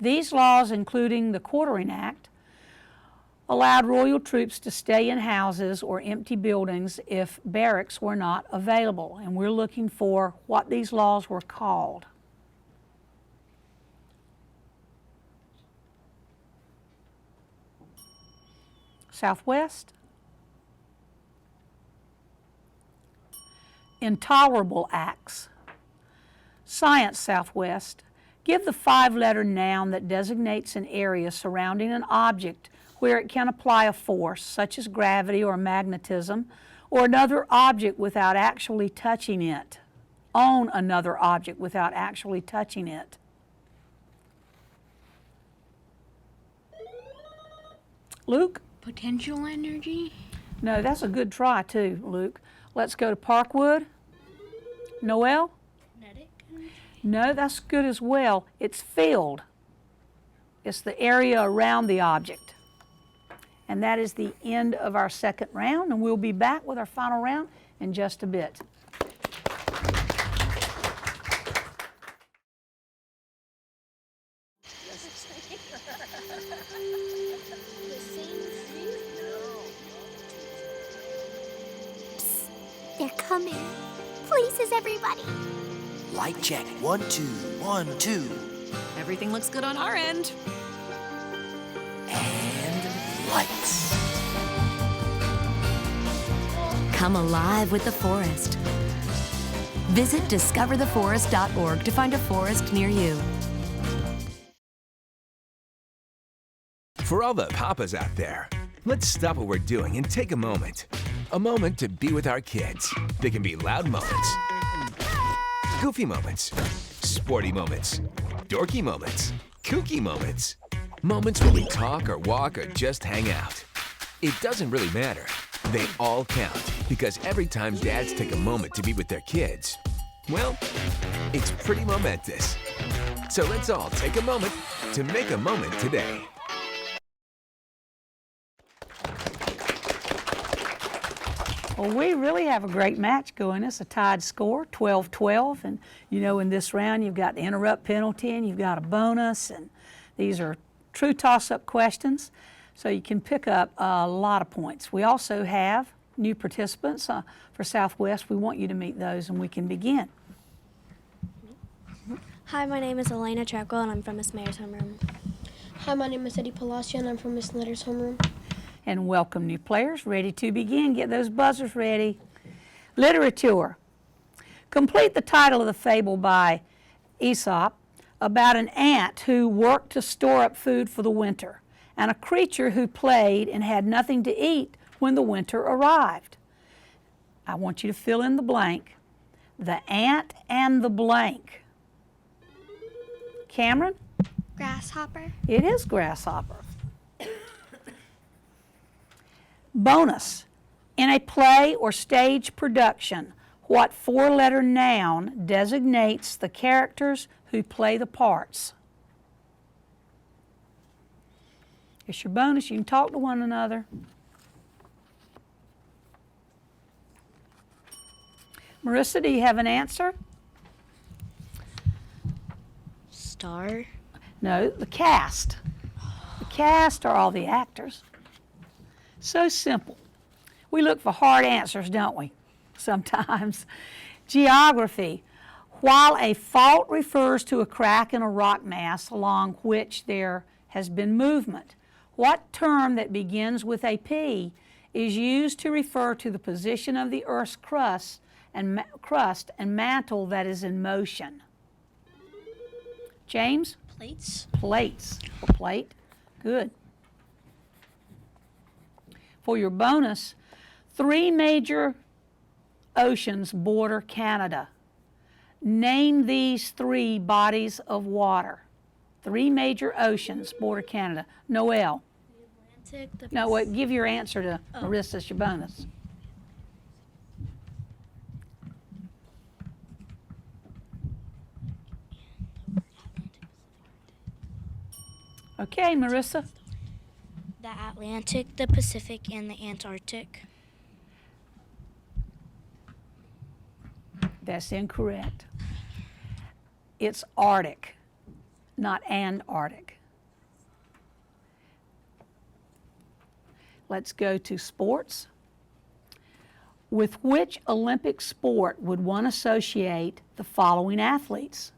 [SPEAKER 1] These laws, including the Quartering Act, allowed royal troops to stay in houses or empty buildings if barracks were not available. And we're looking for what these laws were called. Southwest. Intolerable acts. Science, Southwest. Give the 5-letter noun that designates an area surrounding an object where it can apply a force, such as gravity or magnetism, or another object without actually touching it. On another object without actually touching it. Luke?
[SPEAKER 3] Potential energy?
[SPEAKER 1] No, that's a good try too, Luke. Let's go to Parkwood. Noel?
[SPEAKER 17] Kinetic.
[SPEAKER 1] No, that's good as well. It's field. It's the area around the object. And that is the end of our second round, and we'll be back with our final round in just a bit.
[SPEAKER 12] They're coming. Places, everybody.
[SPEAKER 8] Light check. 1, 2, 1, 2.
[SPEAKER 11] Everything looks good on our end.
[SPEAKER 8] And lights.
[SPEAKER 21] Come alive with the forest. Visit discovertheforest.org to find a forest near you.
[SPEAKER 24] For all the papas out there, let's stop what we're doing and take a moment. A moment to be with our kids. They can be loud moments, goofy moments, sporty moments, dorky moments, kooky moments. Moments where we talk or walk or just hang out. It doesn't really matter. They all count because every time dads take a moment to be with their kids, well, it's pretty momentous. So let's all take a moment to make a moment today.
[SPEAKER 1] Well, we really have a great match going. It's a tied score, 12-12, and you know in this round you've got the interrupt penalty and you've got a bonus, and these are true toss-up questions, so you can pick up a lot of points. We also have new participants for Southwest. We want you to meet those, and we can begin.
[SPEAKER 25] Hi, my name is Elena Trackwell, and I'm from Miss Mayer's homeroom.
[SPEAKER 26] Hi, my name is Eddie Palacio, and I'm from Miss Netter's homeroom.
[SPEAKER 1] And welcome new players. Ready to begin. Get those buzzers ready. Literature. Complete the title of the fable by Aesop about an ant who worked to store up food for the winter and a creature who played and had nothing to eat when the winter arrived. I want you to fill in the blank. The ant and the blank. Cameron?
[SPEAKER 2] Grasshopper.
[SPEAKER 1] It is grasshopper. Bonus. In a play or stage production, what four-letter noun designates the characters who play the parts? It's your bonus. You can talk to one another. Marissa, do you have an answer?
[SPEAKER 17] Star?
[SPEAKER 1] No, the cast. The cast are all the actors. So simple. We look for hard answers, don't we? Sometimes. Geography. While a fault refers to a crack in a rock mass along which there has been movement, what term that begins with a P is used to refer to the position of the Earth's crust and mantle that is in motion? James?
[SPEAKER 17] Plates.
[SPEAKER 1] Plates. A plate. Good. For your bonus, 3 major oceans border Canada. Name these 3 bodies of water. 3 major oceans border Canada. Noel.
[SPEAKER 25] The Atlantic.
[SPEAKER 1] No, wait, give your answer to Marissa. It's your bonus. Okay, Marissa.
[SPEAKER 17] The Atlantic, the Pacific, and the Antarctic.
[SPEAKER 1] That's incorrect. It's Arctic, not Antarctic. Let's go to sports. With which Olympic sport would one associate the following athletes?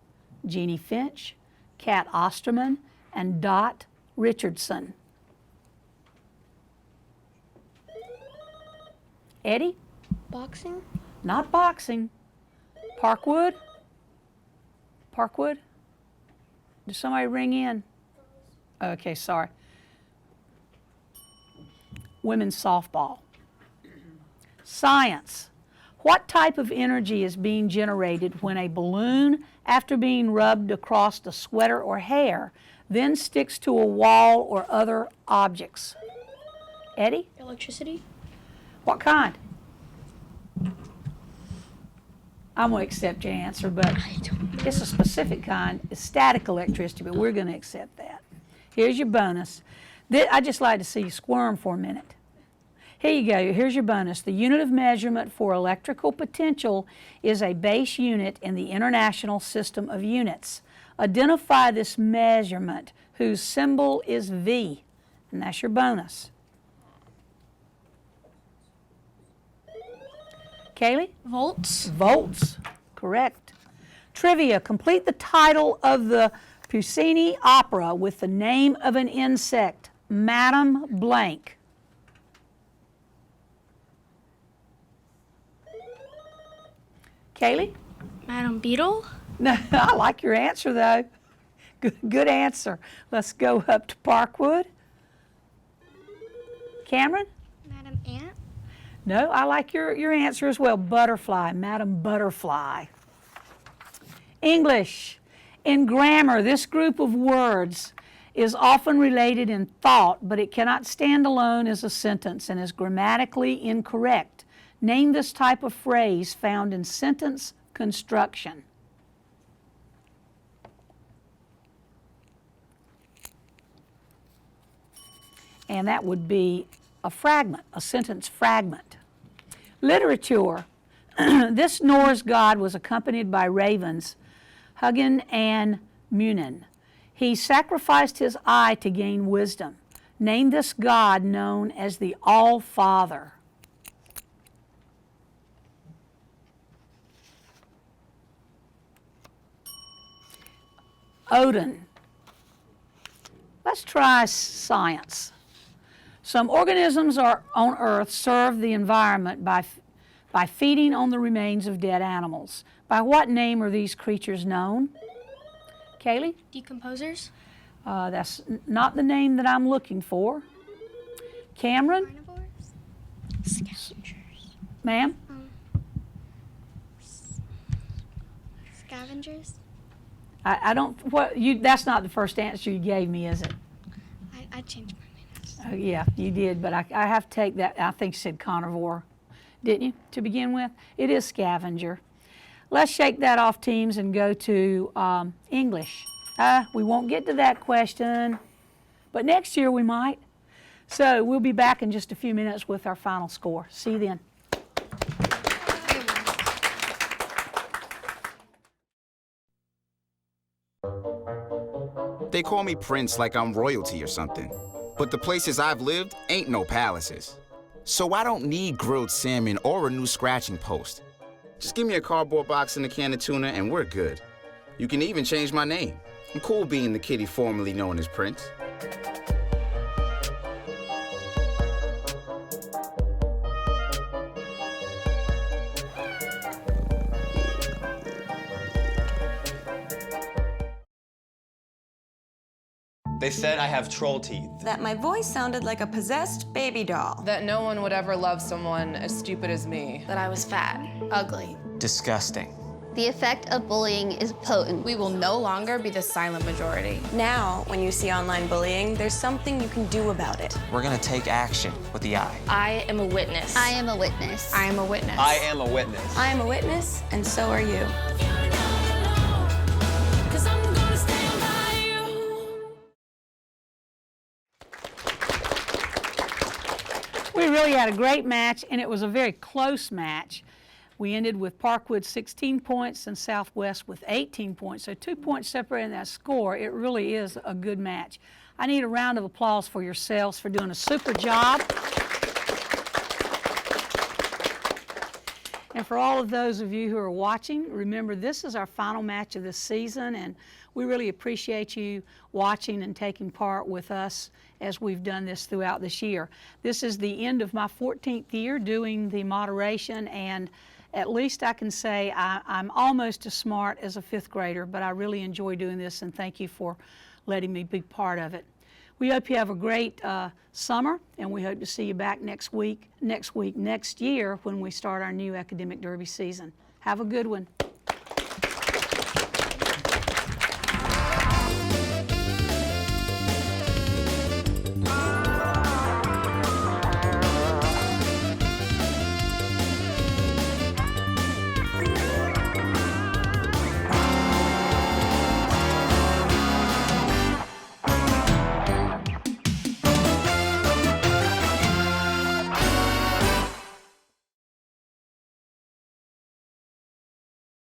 [SPEAKER 1] Jeannie Finch, Kat Osterman, and Dot Richardson. Eddie?
[SPEAKER 26] Boxing?
[SPEAKER 1] Not boxing. Parkwood? Parkwood? Did somebody ring in? Okay, sorry. Women's softball. Science. What type of energy is being generated when a balloon, after being rubbed across a sweater or hair, then sticks to a wall or other objects? Eddie?
[SPEAKER 26] Electricity?
[SPEAKER 1] What kind? I'm going to accept your answer, but it's a specific kind. It's static electricity, but we're going to accept that. Here's your bonus. I'd just like to see you squirm for a minute. Here you go. Here's your bonus. The unit of measurement for electrical potential is a base unit in the International System of Units. Identify this measurement whose symbol is V, and that's your bonus. Kaylee?
[SPEAKER 4] Volts.
[SPEAKER 1] Volts, correct. Trivia, complete the title of the Puccini opera with the name of an insect, Madame Blank. Kaylee?
[SPEAKER 4] Madam Beetle.
[SPEAKER 1] No, I like your answer though. Good answer. Let's go up to Parkwood. Cameron?
[SPEAKER 6] Madam Ant.
[SPEAKER 1] No, I like your answer as well. Butterfly, Madam Butterfly. English. In grammar, this group of words is often related in thought, but it cannot stand alone as a sentence and is grammatically incorrect. Name this type of phrase found in sentence construction. And that would be a fragment, a sentence fragment. Literature. This Norse god was accompanied by ravens, Hugin and Munin. He sacrificed his eye to gain wisdom. Name this god known as the All-Father. Odin. Let's try science. Some organisms on Earth serve the environment by feeding on the remains of dead animals. By what name are these creatures known? Kaylee?
[SPEAKER 4] Decomposers.
[SPEAKER 1] That's not the name that I'm looking for. Cameron?
[SPEAKER 6] Carnivores.
[SPEAKER 4] Scavengers.
[SPEAKER 1] Ma'am?
[SPEAKER 6] Scavengers.
[SPEAKER 1] I don't, that's not the first answer you gave me, is it?
[SPEAKER 6] I changed my name.
[SPEAKER 1] Yeah, you did, but I have to take that. I think you said carnivore, didn't you, to begin with? It is scavenger. Let's shake that off, teams, and go to English. We won't get to that question, but next year we might. So we'll be back in just a few minutes with our final score. See you then.
[SPEAKER 9] They call me Prince like I'm royalty or something. But the places I've lived ain't no palaces. So I don't need grilled salmon or a new scratching post. Just give me a cardboard box and a can of tuna and we're good. You can even change my name. I'm cool being the kitty formerly known as Prince.
[SPEAKER 10] They said I have troll teeth.
[SPEAKER 11] That my voice sounded like a possessed baby doll.
[SPEAKER 15] That no one would ever love someone as stupid as me.
[SPEAKER 25] That I was fat, ugly.
[SPEAKER 10] Disgusting.
[SPEAKER 19] The effect of bullying is potent.
[SPEAKER 25] We will no longer be the silent majority.
[SPEAKER 11] Now, when you see online bullying, there's something you can do about it.
[SPEAKER 10] We're gonna take action with the I.
[SPEAKER 25] I am a witness.
[SPEAKER 19] I am a witness.
[SPEAKER 25] I am a witness.
[SPEAKER 10] I am a witness.
[SPEAKER 11] I am a witness, and so are you.
[SPEAKER 1] We really had a great match, and it was a very close match. We ended with Parkwood 16 points and Southwest with 18 points. So 2 points separating that score. It really is a good match. I need a round of applause for yourselves for doing a super job. And for all of those of you who are watching, remember this is our final match of this season, and we really appreciate you watching and taking part with us as we've done this throughout this year. This is the end of my 14th year doing the moderation, and at least I can say I'm almost as smart as a 5th grader, but I really enjoy doing this, and thank you for letting me be part of it. We hope you have a great summer, and we hope to see you back next year when we start our new academic derby season. Have a good one.